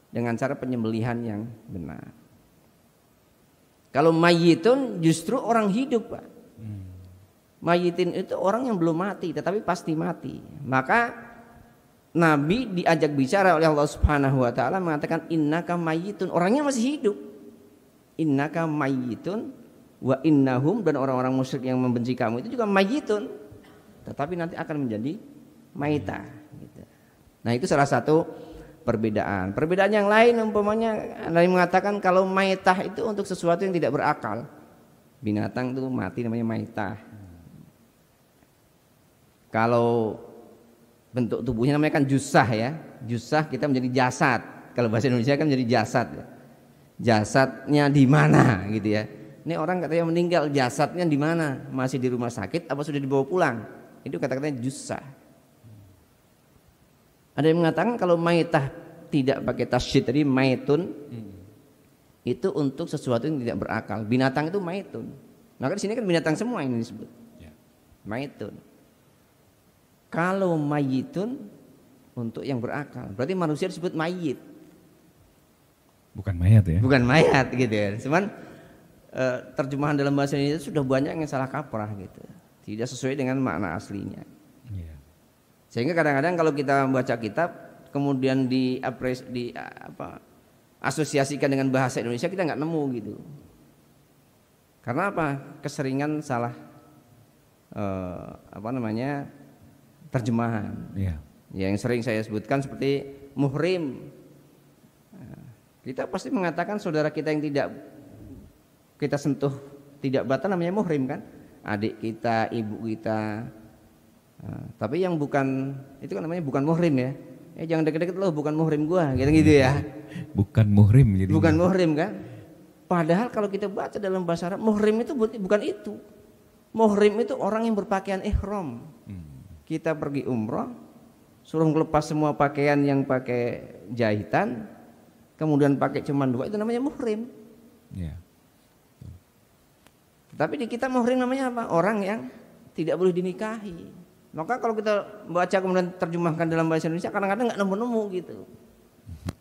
dengan cara penyembelihan yang benar. Kalau mayyitun justru orang hidup, Pak. Mayyitin itu orang yang belum mati tetapi pasti mati. Maka Nabi diajak bicara oleh Allah Subhanahu wa taala mengatakan innaka mayyitun, orangnya masih hidup. Innaka mayyitun wa innahum, dan orang-orang musyrik yang membenci kamu itu juga mayyitun, tetapi nanti akan menjadi maitah gitu. Nah, itu salah satu perbedaan. Perbedaan yang lain umpamanya Nabi mengatakan kalau maitah itu untuk sesuatu yang tidak berakal. Binatang itu mati namanya maitah. Kalau bentuk tubuhnya namanya kan jusah ya. Jusah kita menjadi jasad. Kalau bahasa Indonesia kan menjadi jasad ya. Jasadnya di mana gitu ya. Ini orang katanya meninggal, jasadnya di mana? Masih di rumah sakit apa sudah dibawa pulang? Itu kata-katanya jusah. Ada yang mengatakan kalau maitah tidak pakai tasydid tadi maitun itu untuk sesuatu yang tidak berakal. Binatang itu maitun. Maka di sini kan binatang semua yang disebut. Maitun. Kalau mayyitun untuk yang berakal. Berarti manusia disebut mayyit. Bukan mayat ya? Bukan mayat gitu ya. Cuman terjemahan dalam bahasa Indonesia sudah banyak yang salah kaprah gitu. Tidak sesuai dengan makna aslinya. Sehingga kadang-kadang kalau kita membaca kitab kemudian asosiasikan dengan bahasa Indonesia kita nggak nemu gitu. Karena apa? Keseringan salah terjemahan. Yang sering saya sebutkan seperti muhrim. Kita pasti mengatakan saudara kita yang tidak kita sentuh tidak batal namanya muhrim kan? Adik kita, ibu kita. Tapi yang bukan itu kan namanya bukan muhrim ya. Jangan deket-deket loh, bukan muhrim gua, gitu ya. Bukan muhrim jadi. Bukan muhrim kan? Padahal kalau kita baca dalam bahasa Arab, muhrim itu bukan itu. Muhrim itu orang yang berpakaian ihram. Kita pergi umroh, suruh melepas semua pakaian yang pakai jahitan, kemudian pakai cuma 2, itu namanya muhrim. Tapi di kita muhrim namanya apa? Orang yang tidak boleh dinikahi. Maka kalau kita baca kemudian terjemahkan dalam bahasa Indonesia kadang-kadang nggak nemu-nemu gitu,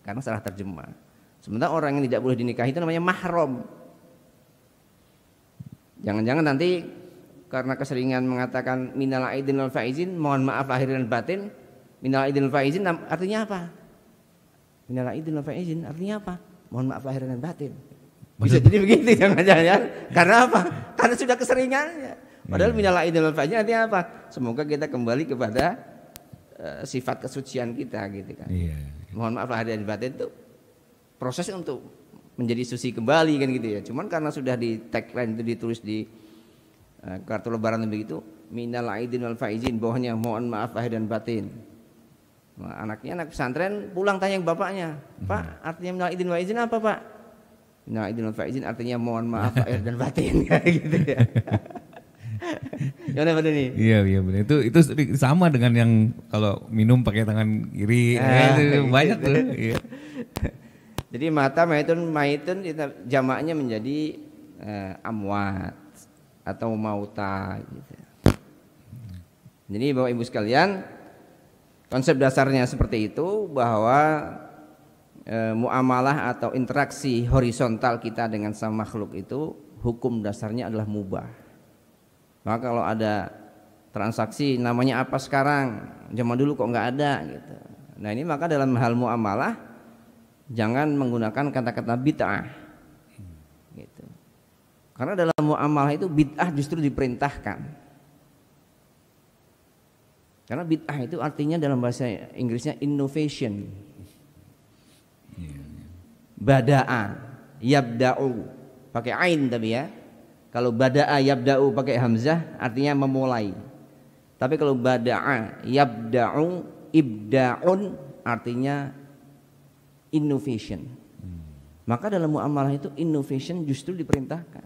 karena salah terjemah. Sementara orang yang tidak boleh dinikahi itu namanya mahram. Jangan-jangan nanti karena keseringan mengatakan minal aidin wal faizin, mohon maaf lahir dan batin. Minal aidin wal faizin artinya apa? Minal aidin wal faizin artinya apa? Mohon maaf lahir dan batin. Bisa jadi begitu jangan-jangan. Karena apa? Karena sudah keseringannya. Padahal minal aidin wal faizin artinya apa? Semoga kita kembali kepada sifat kesucian kita gitu kan. Mohon maaf lahir dan batin itu proses untuk menjadi suci kembali kan gitu ya. Cuman karena sudah di tagline itu ditulis di kartu lebaran begitu, minal aidin wal faizin, bawahnya mohon maaf lahir dan batin. Nah, anak pesantren pulang tanya ke bapaknya, Pak, artinya minal aidin wal faizin apa Pak? Minal aidin wal faizin artinya mohon maaf lahir dan batin kayak gitu ya. Gimana Pak Doni? Iya benar. Itu sama dengan yang kalau minum pakai tangan kiri, itu banyak tuh. Iya. Jadi mata maitun jamaknya menjadi amwat atau mauta gitu. Jadi Bapak Ibu sekalian, konsep dasarnya seperti itu, bahwa muamalah atau interaksi horizontal kita dengan sama makhluk itu hukum dasarnya adalah mubah. Maka kalau ada transaksi namanya apa sekarang, zaman dulu kok nggak ada gitu. Nah ini maka dalam hal muamalah jangan menggunakan kata-kata bid'ah gitu. Karena dalam muamalah itu bid'ah justru diperintahkan. Karena bid'ah itu artinya dalam bahasa Inggrisnya innovation. Bada'a, yabda'u, pakai ain tapi ya. Kalau bada'a yabda'u pakai hamzah artinya memulai. Tapi kalau bada'a yabda'u ibda'un artinya innovation. Maka dalam muamalah itu innovation justru diperintahkan.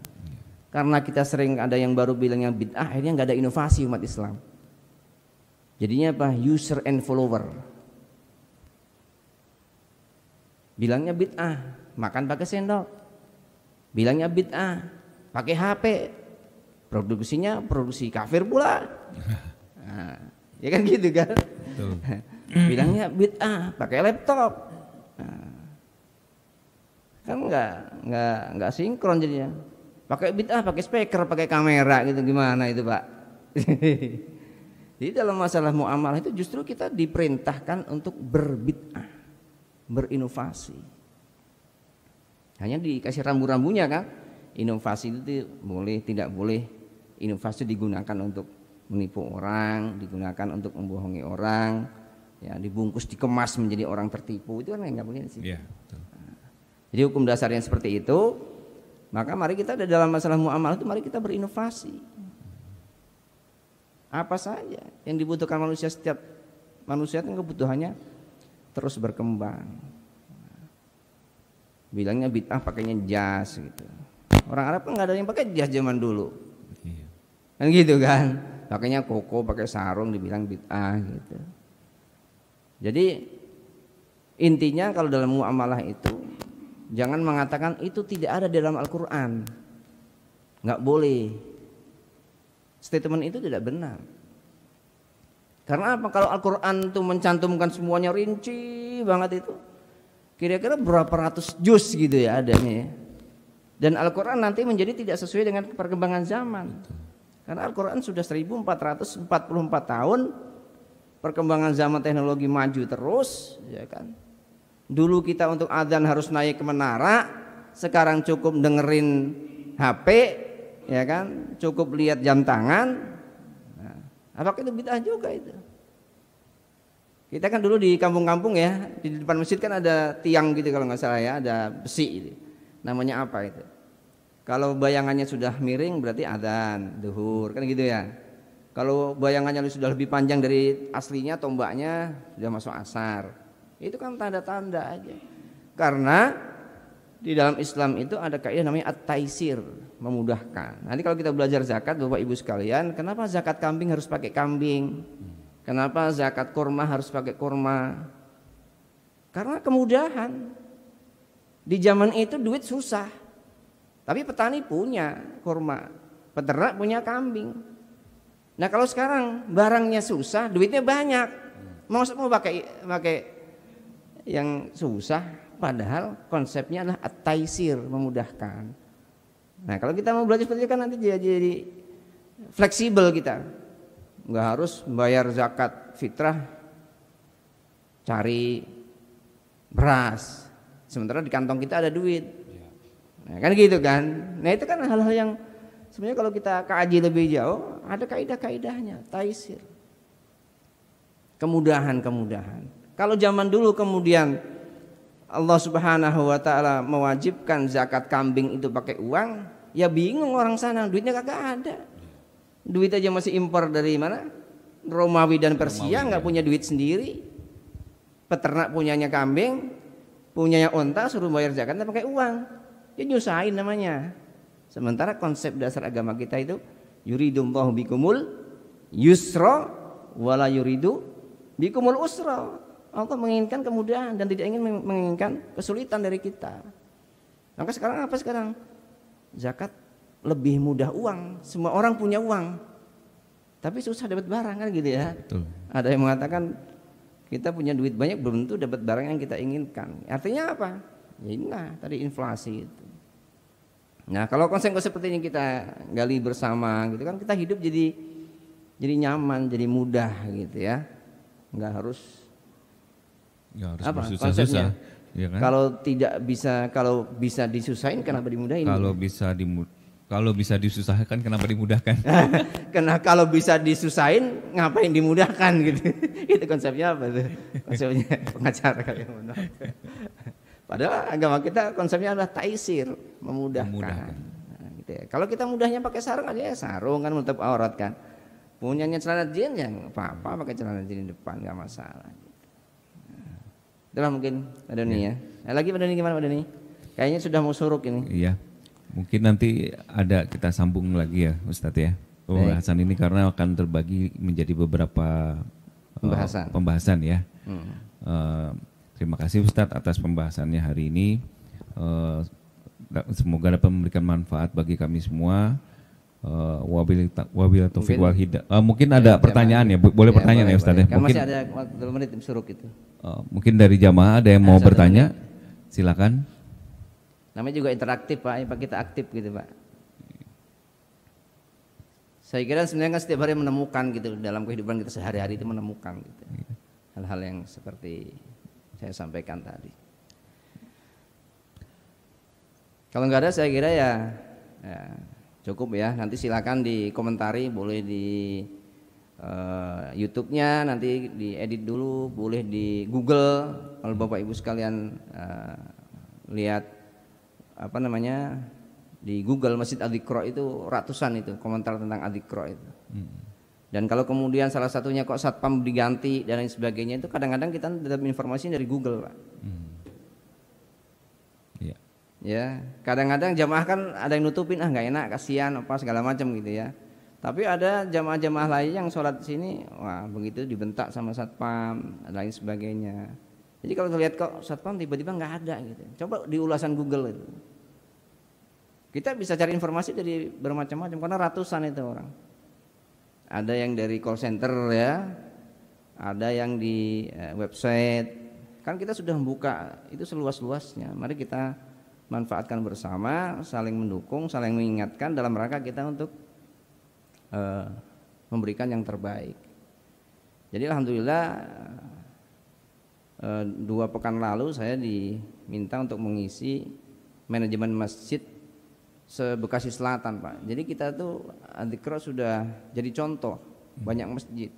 Karena kita sering ada yang baru bilang yang bid'ah, akhirnya nggak ada inovasi umat Islam. Jadinya apa? User and follower. Bilangnya bid'ah, makan pakai sendok. Bilangnya bid'ah, pakai HP, produksinya produksi kafir pula. Nah, ya kan gitu kan? Bilangnya bid'ah, pakai laptop. Nah, kan nggak sinkron jadinya. Pakai bid'ah, pakai speaker, pakai kamera gitu, gimana itu Pak? Jadi dalam masalah muamalah itu justru kita diperintahkan untuk berbid'ah, berinovasi. Hanya dikasih rambu-rambunya kan, inovasi itu boleh, tidak boleh. Inovasi digunakan untuk menipu orang, digunakan untuk membohongi orang, ya, dibungkus, dikemas menjadi orang tertipu, itu kan nggak boleh sih. Yeah, betul. Jadi hukum dasarnya seperti itu. Maka mari kita dalam masalah muamalah itu mari kita berinovasi. Apa saja yang dibutuhkan manusia, setiap manusia itu kebutuhannya terus berkembang. Bilangnya bid'ah pakainya jas gitu. Orang Arab kan nggak ada yang pakai jas zaman dulu. Kan gitu kan. Pakainya koko, pakai sarung dibilang bid'ah gitu. Jadi intinya kalau dalam muamalah itu jangan mengatakan itu tidak ada dalam Al-Quran. Nggak boleh. Statement itu tidak benar. Karena apa? Kalau Al-Quran itu mencantumkan semuanya rinci banget itu, kira-kira berapa ratus juz gitu ya adanya ya. Dan Al-Quran nanti menjadi tidak sesuai dengan perkembangan zaman. Karena Al-Quran sudah 1444 tahun, perkembangan zaman teknologi maju terus, ya kan. Dulu kita untuk adzan harus naik ke menara, sekarang cukup dengerin HP, ya kan, cukup lihat jam tangan. Nah, apakah itu bid'ah juga itu? Kita kan dulu di kampung-kampung ya, di depan masjid kan ada tiang gitu kalau nggak salah ya, ada besi itu. Namanya apa itu? Kalau bayangannya sudah miring berarti adzan, duhur, kan gitu ya. Kalau bayangannya sudah lebih panjang dari aslinya, tombaknya sudah masuk asar. Itu kan tanda-tanda aja. Karena di dalam Islam itu ada kaidah namanya at-taisir, memudahkan. Nanti kalau kita belajar zakat Bapak Ibu sekalian, kenapa zakat kambing harus pakai kambing? Kenapa zakat kurma harus pakai kurma? Karena kemudahan. Di zaman itu duit susah. Tapi petani punya kurma, peternak punya kambing. Nah kalau sekarang barangnya susah, duitnya banyak, mau pakai yang susah, padahal konsepnya adalah at-taisir, memudahkan. Nah kalau kita mau belajar seperti itu kan nanti jadi fleksibel kita, nggak harus bayar zakat fitrah, cari beras, sementara di kantong kita ada duit. Nah, kan gitu kan. Nah itu kan hal-hal yang sebenarnya kalau kita kaji lebih jauh ada kaidah-kaidahnya, taisir, kemudahan. Kalau zaman dulu kemudian Allah Subhanahu wa taala mewajibkan zakat kambing itu pakai uang, ya bingung orang sana, duitnya kagak ada. Duit aja masih impor dari mana? Romawi dan Persia, nggak punya duit sendiri. Peternak punyanya kambing, punyanya unta, suruh bayar zakatnya pakai uang. Ya nyusahin namanya. Sementara konsep dasar agama kita itu yuridullahu bikumul yusra wala yuridu bikumul usra. Allah menginginkan kemudahan dan tidak ingin menginginkan kesulitan dari kita. Maka sekarang apa sekarang? Zakat lebih mudah uang. Semua orang punya uang. Tapi susah dapat barang kan gitu ya. Betul. Ada yang mengatakan kita punya duit banyak belum tentu dapat barang yang kita inginkan. Artinya apa? Ya inilah tadi inflasi itu. Nah kalau konsep-konsep seperti ini kita gali bersama gitu kan, kita hidup jadi nyaman, jadi mudah gitu ya. Nggak harus apa konsepnya. Ya kan? Kalau bisa disusahin kenapa dimudahin? Kalau bisa disusahkan kenapa dimudahkan? Karena kalau bisa disusahin ngapain dimudahkan gitu. Itu konsepnya apa tuh? Konsepnya pengacara kali. Padahal agama kita konsepnya adalah taisir, memudahkan. Nah, gitu ya. Kalau kita mudahnya pakai sarung aja ya sarung kan menutup aurat kan. Punyanya celana jeans ya apa-apa pakai celana jeans di depan nggak masalah. Itulah mungkin Pak Doni ya. Nah, lagi Pak Doni gimana Pak Doni? Kayaknya sudah mau suruk ini. Iya. Mungkin nanti ada kita sambung lagi ya Ustadz ya. Pembahasan ini karena akan terbagi menjadi beberapa pembahasan ya. Terima kasih Ustadz atas pembahasannya hari ini. Semoga dapat memberikan manfaat bagi kami semua. Wabillahi taufiq wal hidayah. Mungkin ada pertanyaan ya, boleh pertanyaan ya Ustadz ya. Kan masih ada waktu 2 menit suruk itu. Mungkin dari jamaah ada yang mau bertanya, silakan. Namanya juga interaktif Pak, kita aktif gitu Pak. Saya kira sebenarnya kan setiap hari menemukan gitu dalam kehidupan kita sehari-hari itu menemukan gitu. Hal-hal yang seperti saya sampaikan tadi. Kalau nggak ada saya kira ya cukup ya. Nanti silakan dikomentari, boleh di YouTube-nya nanti diedit dulu, boleh di Google kalau Bapak Ibu sekalian lihat apa namanya di Google Masjid Al-Iqra itu ratusan itu komentar tentang Al-Iqra itu. Dan kalau kemudian salah satunya kok satpam diganti dan lain sebagainya itu kadang-kadang kita dapat informasi dari Google, Pak. Ya, kadang-kadang jamaah kan ada yang nutupin nggak enak, kasihan apa segala macam gitu ya. Tapi ada jamaah-jamaah lain yang sholat di sini, wah begitu dibentak sama satpam dan lain sebagainya. Jadi kalau ngelihat kok satpam tiba-tiba nggak ada gitu, coba di ulasan Google itu. Kita bisa cari informasi dari bermacam-macam karena ratusan itu orang. Ada yang dari call center ya, ada yang di website. Kan kita sudah membuka itu seluas-luasnya. Mari kita manfaatkan bersama, saling mendukung, saling mengingatkan dalam rangka kita untuk memberikan yang terbaik. Jadi alhamdulillah 2 pekan lalu saya diminta untuk mengisi manajemen masjid se-Bekasi Selatan, Pak. Jadi kita tuh Al-Iqra sudah jadi contoh banyak masjid.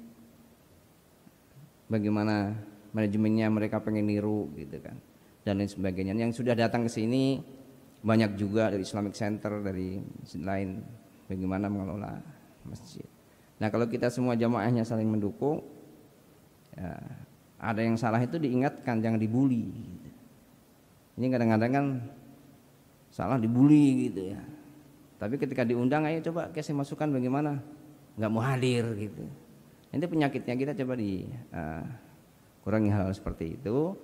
Bagaimana manajemennya mereka pengen niru gitu kan. Dan lain sebagainya. Yang sudah datang ke sini banyak juga dari Islamic Center, dari masjid lain, bagaimana mengelola masjid. Nah kalau kita semua jamaahnya saling mendukung, ya, ada yang salah itu diingatkan, jangan dibully. Ini kadang-kadang kan salah dibully gitu ya. Tapi ketika diundang, ayo coba kasih masukan bagaimana, nggak mau hadir gitu. Ini penyakitnya kita coba kurangi hal seperti itu.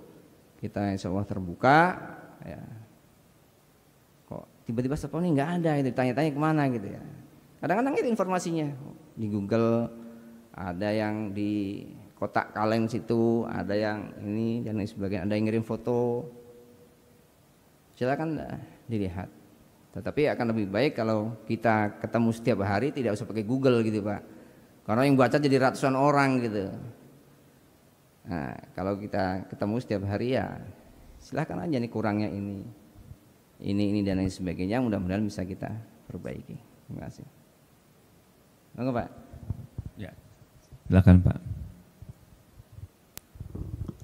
Kita insya Allah terbuka ya. Kok tiba-tiba satpam ini nggak ada itu, tanya-tanya kemana gitu ya. Kadang-kadang itu informasinya di Google, ada yang di kotak kaleng situ, ada yang ini dan lain sebagainya, ada yang ngirim foto. Silakan dilihat. Tetapi akan lebih baik kalau kita ketemu setiap hari, tidak usah pakai Google gitu Pak. Karena yang baca jadi ratusan orang gitu. Nah, kalau kita ketemu setiap hari ya silahkan aja nih kurangnya ini dan lain sebagainya, mudah-mudahan bisa kita perbaiki. Terima kasih. Monggo Pak. Ya. Silakan Pak.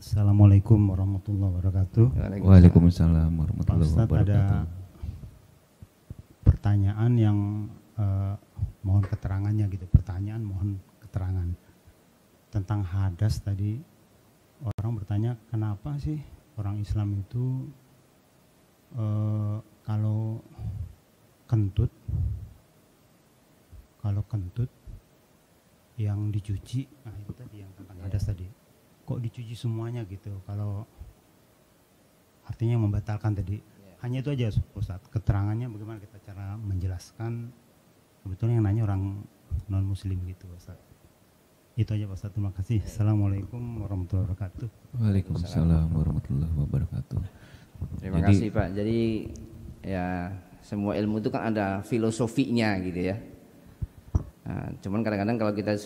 Assalamualaikum warahmatullahi wabarakatuh. Waalaikumsalam warahmatullahi wabarakatuh. Ada pertanyaan yang mohon keterangannya gitu. Pertanyaan mohon keterangan tentang hadas tadi. Orang bertanya kenapa sih orang Islam itu kalau kentut yang dicuci, nah itu tadi yang tentang hadas tadi, kok dicuci semuanya gitu, kalau artinya membatalkan tadi. Hanya itu aja Ustaz, keterangannya bagaimana kita cara menjelaskan, sebetulnya yang nanya orang non muslim gitu Ustaz. Itu aja Pak Ustaz, terima kasih. Assalamualaikum warahmatullahi wabarakatuh. Waalaikumsalam warahmatullahi wabarakatuh. Terima kasih Pak. Jadi ya semua ilmu itu kan ada filosofinya gitu ya. Nah, cuman kadang-kadang kalau kita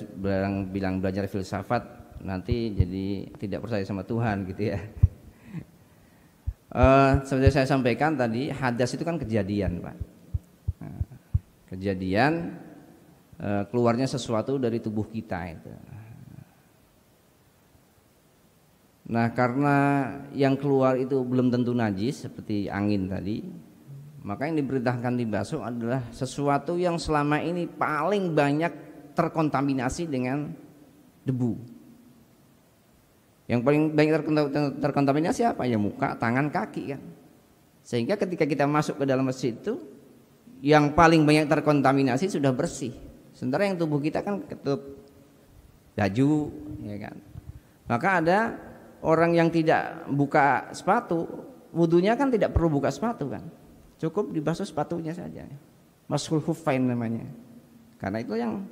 bilang belajar filsafat nanti jadi tidak percaya sama Tuhan gitu ya. Seperti saya sampaikan tadi, hadas itu kan kejadian Pak. Nah, kejadian keluarnya sesuatu dari tubuh kita itu. Nah karena yang keluar itu belum tentu najis seperti angin tadi, maka yang diperintahkan dibasuh adalah sesuatu yang selama ini paling banyak terkontaminasi dengan debu. Yang paling banyak terkontaminasi apa? Ya muka, tangan, kaki kan. Sehingga ketika kita masuk ke dalam masjid itu, yang paling banyak terkontaminasi sudah bersih. Sementara yang tubuh kita kan ketup baju, ya kan. Maka ada orang yang tidak buka sepatu, wudunya kan tidak perlu buka sepatu kan. Cukup dibasuh sepatunya saja. Mashul khuffain namanya. Karena itu yang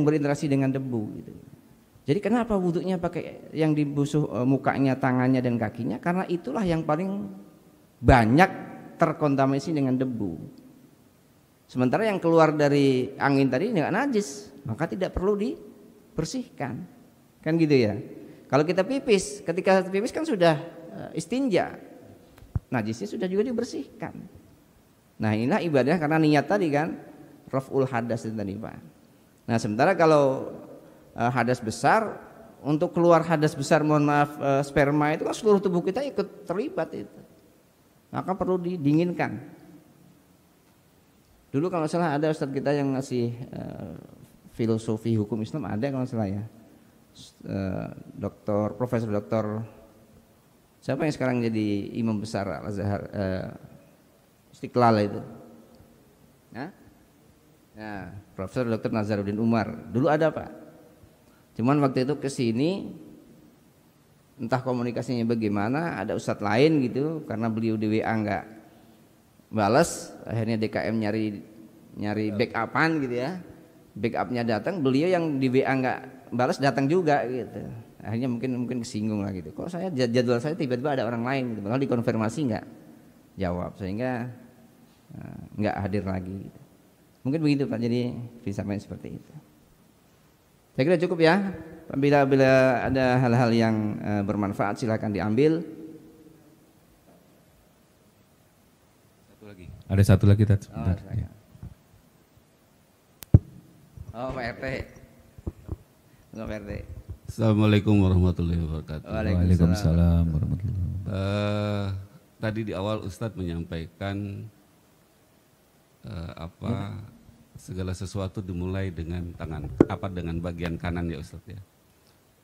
berinteraksi dengan debu gitu. Jadi kenapa wudunya pakai yang dibasuh mukanya, tangannya dan kakinya? Karena itulah yang paling banyak terkontaminasi dengan debu. Sementara yang keluar dari angin tadi nggak najis, maka tidak perlu dibersihkan. Kan gitu ya. Kalau kita pipis, ketika pipis kan sudah istinja, najisnya sudah juga dibersihkan. Nah inilah ibadah karena niat tadi kan, raf'ul hadas itu tadi Pak. Nah sementara kalau hadas besar, untuk keluar hadas besar, mohon maaf sperma itu kan seluruh tubuh kita ikut terlibat itu, maka perlu didinginkan. Dulu kalau salah ada ustadz kita yang ngasih filosofi hukum Islam, ada kalau salah ya, Profesor Doktor siapa yang sekarang jadi imam besar Al-Azhar, Istiqlal itu, nah Profesor Doktor Nazaruddin Umar dulu ada Pak. Cuman waktu itu kesini entah komunikasinya bagaimana, ada ustadz lain gitu, karena beliau di WA nggak balas, akhirnya DKM nyari backupan gitu ya, backupnya datang, beliau yang di WA nggak balas datang juga gitu. Akhirnya mungkin kesinggung lah gitu, kok saya jadwal saya tiba-tiba ada orang lain gitu, malah dikonfirmasi nggak jawab, sehingga nggak hadir lagi gitu. Mungkin begitu Pak, jadi bisa main seperti itu. Saya kira cukup ya. Bila ada hal-hal yang bermanfaat silakan diambil. Ada satu lagi Tat. Pak RT. Pak RT. Assalamualaikum warahmatullahi wabarakatuh. Waalaikumsalam warahmatullahi wabarakatuh. Tadi di awal Ustadz menyampaikan segala sesuatu dimulai dengan dengan bagian kanan ya Ustadz ya.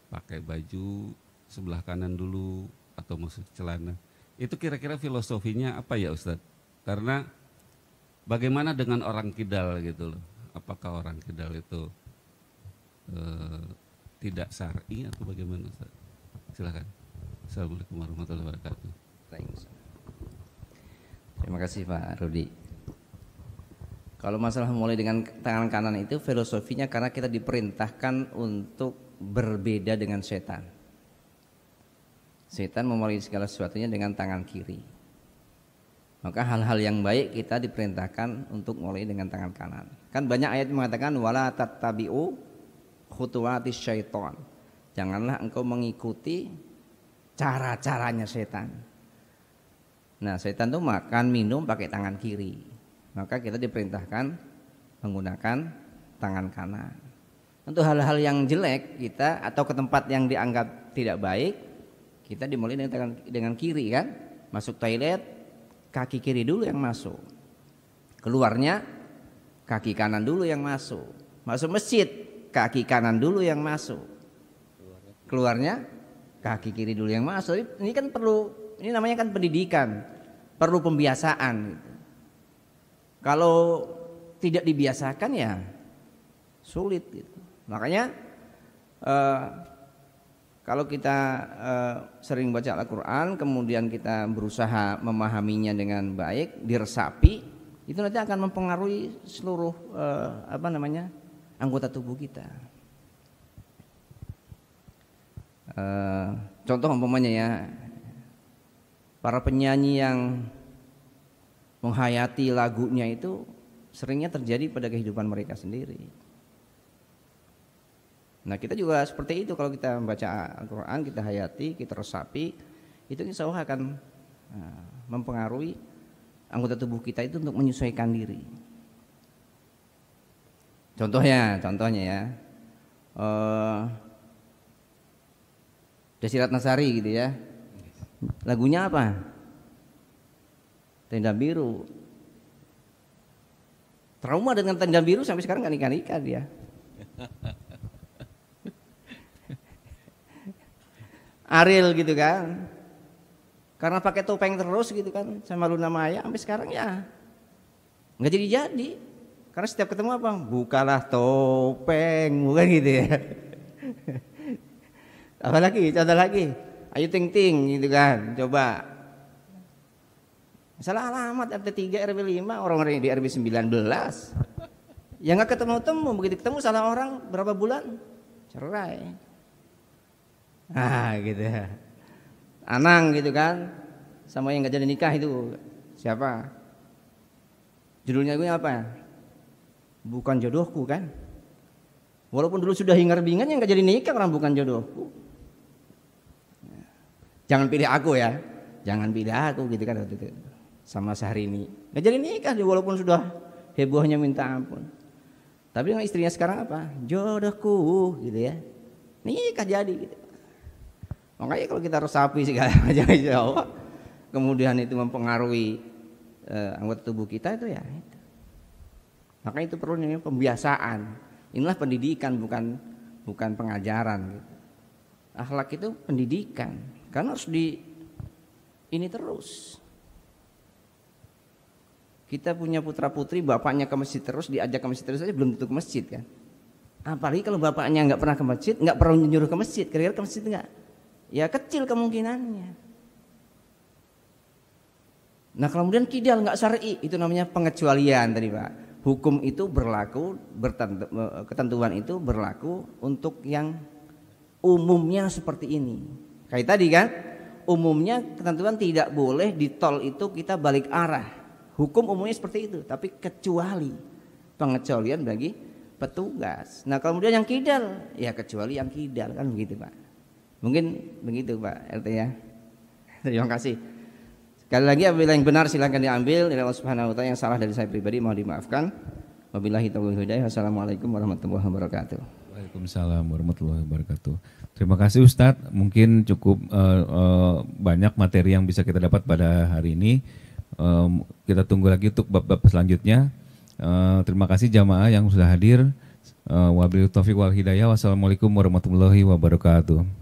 Pakai baju sebelah kanan dulu atau masuk celana. Itu kira-kira filosofinya apa ya Ustadz? Karena bagaimana dengan orang kidal gitu loh? Apakah orang kidal itu tidak syar'i atau bagaimana Ustaz? Silakan. Assalamualaikum warahmatullahi wabarakatuh. Terima kasih Pak Rudi. Kalau masalah mulai dengan tangan kanan itu filosofinya karena kita diperintahkan untuk berbeda dengan setan. Setan memulai segala sesuatunya dengan tangan kiri. Maka hal-hal yang baik kita diperintahkan untuk mulai dengan tangan kanan. Kan banyak ayat mengatakan wala tattabi'u khutuwatis syaiton. Janganlah engkau mengikuti cara-caranya setan. Nah, setan itu makan, minum pakai tangan kiri. Maka kita diperintahkan menggunakan tangan kanan. Untuk hal-hal yang jelek kita atau ke tempat yang dianggap tidak baik, kita dimulai dengan kiri kan. Masuk toilet, kaki kiri dulu yang masuk. Keluarnya kaki kanan dulu yang masuk. Masuk masjid, kaki kanan dulu yang masuk. Keluarnya kaki kiri dulu yang masuk. Ini kan perlu, ini namanya kan pendidikan, perlu pembiasaan gitu. Kalau tidak dibiasakan ya sulit gitu. Makanya kalau kita sering baca Al-Quran, kemudian kita berusaha memahaminya dengan baik, diresapi, itu nanti akan mempengaruhi seluruh anggota tubuh kita. Contoh umpamanya ya, para penyanyi yang menghayati lagunya itu seringnya terjadi pada kehidupan mereka sendiri. Nah kita juga seperti itu, kalau kita membaca Al-Quran, kita hayati, kita resapi, itu insya Allah akan mempengaruhi anggota tubuh kita itu untuk menyesuaikan diri. Contohnya ya, Desirat Nasari gitu ya, lagunya apa? Tenda Biru. Trauma dengan Tenda Biru sampai sekarang gak nikah-nikah dia. Ariel gitu kan, karena pakai topeng terus gitu kan sama Luna Maya, sampai sekarang ya nggak jadi, karena setiap ketemu apa, bukalah topeng, bukan gitu ya. Apalagi contoh lagi, Ayu Ting Ting gitu kan, coba salah alamat RT 3 RW 5, orang-orang di RW 19 ya nggak ketemu, begitu ketemu salah orang berapa bulan cerai. Nah gitu ya, Anang gitu kan, sama yang gak jadi nikah itu siapa? Judulnya gue apa? bukan jodohku kan. Walaupun dulu sudah hingar-bingar yang nggak jadi nikah orang bukan jodohku. Jangan pilih aku ya, jangan pilih aku gitu kan waktu itu. Sama Syahrini nggak jadi nikah dia walaupun sudah hebohnya minta ampun. Tapi dengan istrinya sekarang apa? Jodohku gitu ya. Nikah jadi gitu. Makanya kalau kita resapi segala macam Jawa, kemudian itu mempengaruhi anggota tubuh kita itu ya. Makanya itu perlu namanya pembiasaan. Inilah pendidikan bukan pengajaran gitu. Akhlak itu pendidikan. Karena harus ini terus. Kita punya putra putri bapaknya ke masjid terus, diajak ke masjid terus saja belum tentu ke masjid kan. Apalagi kalau bapaknya nggak pernah ke masjid, nggak pernah nyuruh ke masjid, kira-kira ke masjid nggak? Ya kecil kemungkinannya. Nah kemudian kidal nggak syar'i, itu namanya pengecualian tadi Pak. Hukum itu berlaku, ketentuan itu berlaku untuk yang umumnya seperti ini. Kayak tadi kan, umumnya ketentuan tidak boleh di tol itu kita balik arah. Hukum umumnya seperti itu, tapi kecuali pengecualian bagi petugas. Nah kemudian yang kidal, ya kecuali yang kidal kan begitu Pak. Mungkin begitu Pak RT ya. Terima kasih. Sekali lagi apabila yang benar silakan diambil dari Allah Subhanahu wa taala, yang salah dari saya pribadi mohon dimaafkan. Wabillahi taufiq wal hidayah. Wassalamualaikum warahmatullahi wabarakatuh. Waalaikumsalam warahmatullahi wabarakatuh. Terima kasih Ustadz. Mungkin cukup banyak materi yang bisa kita dapat pada hari ini. Kita tunggu lagi untuk bab-bab selanjutnya. Terima kasih jamaah yang sudah hadir. Wabillahi taufiq wal hidayah. Wassalamualaikum warahmatullahi wabarakatuh.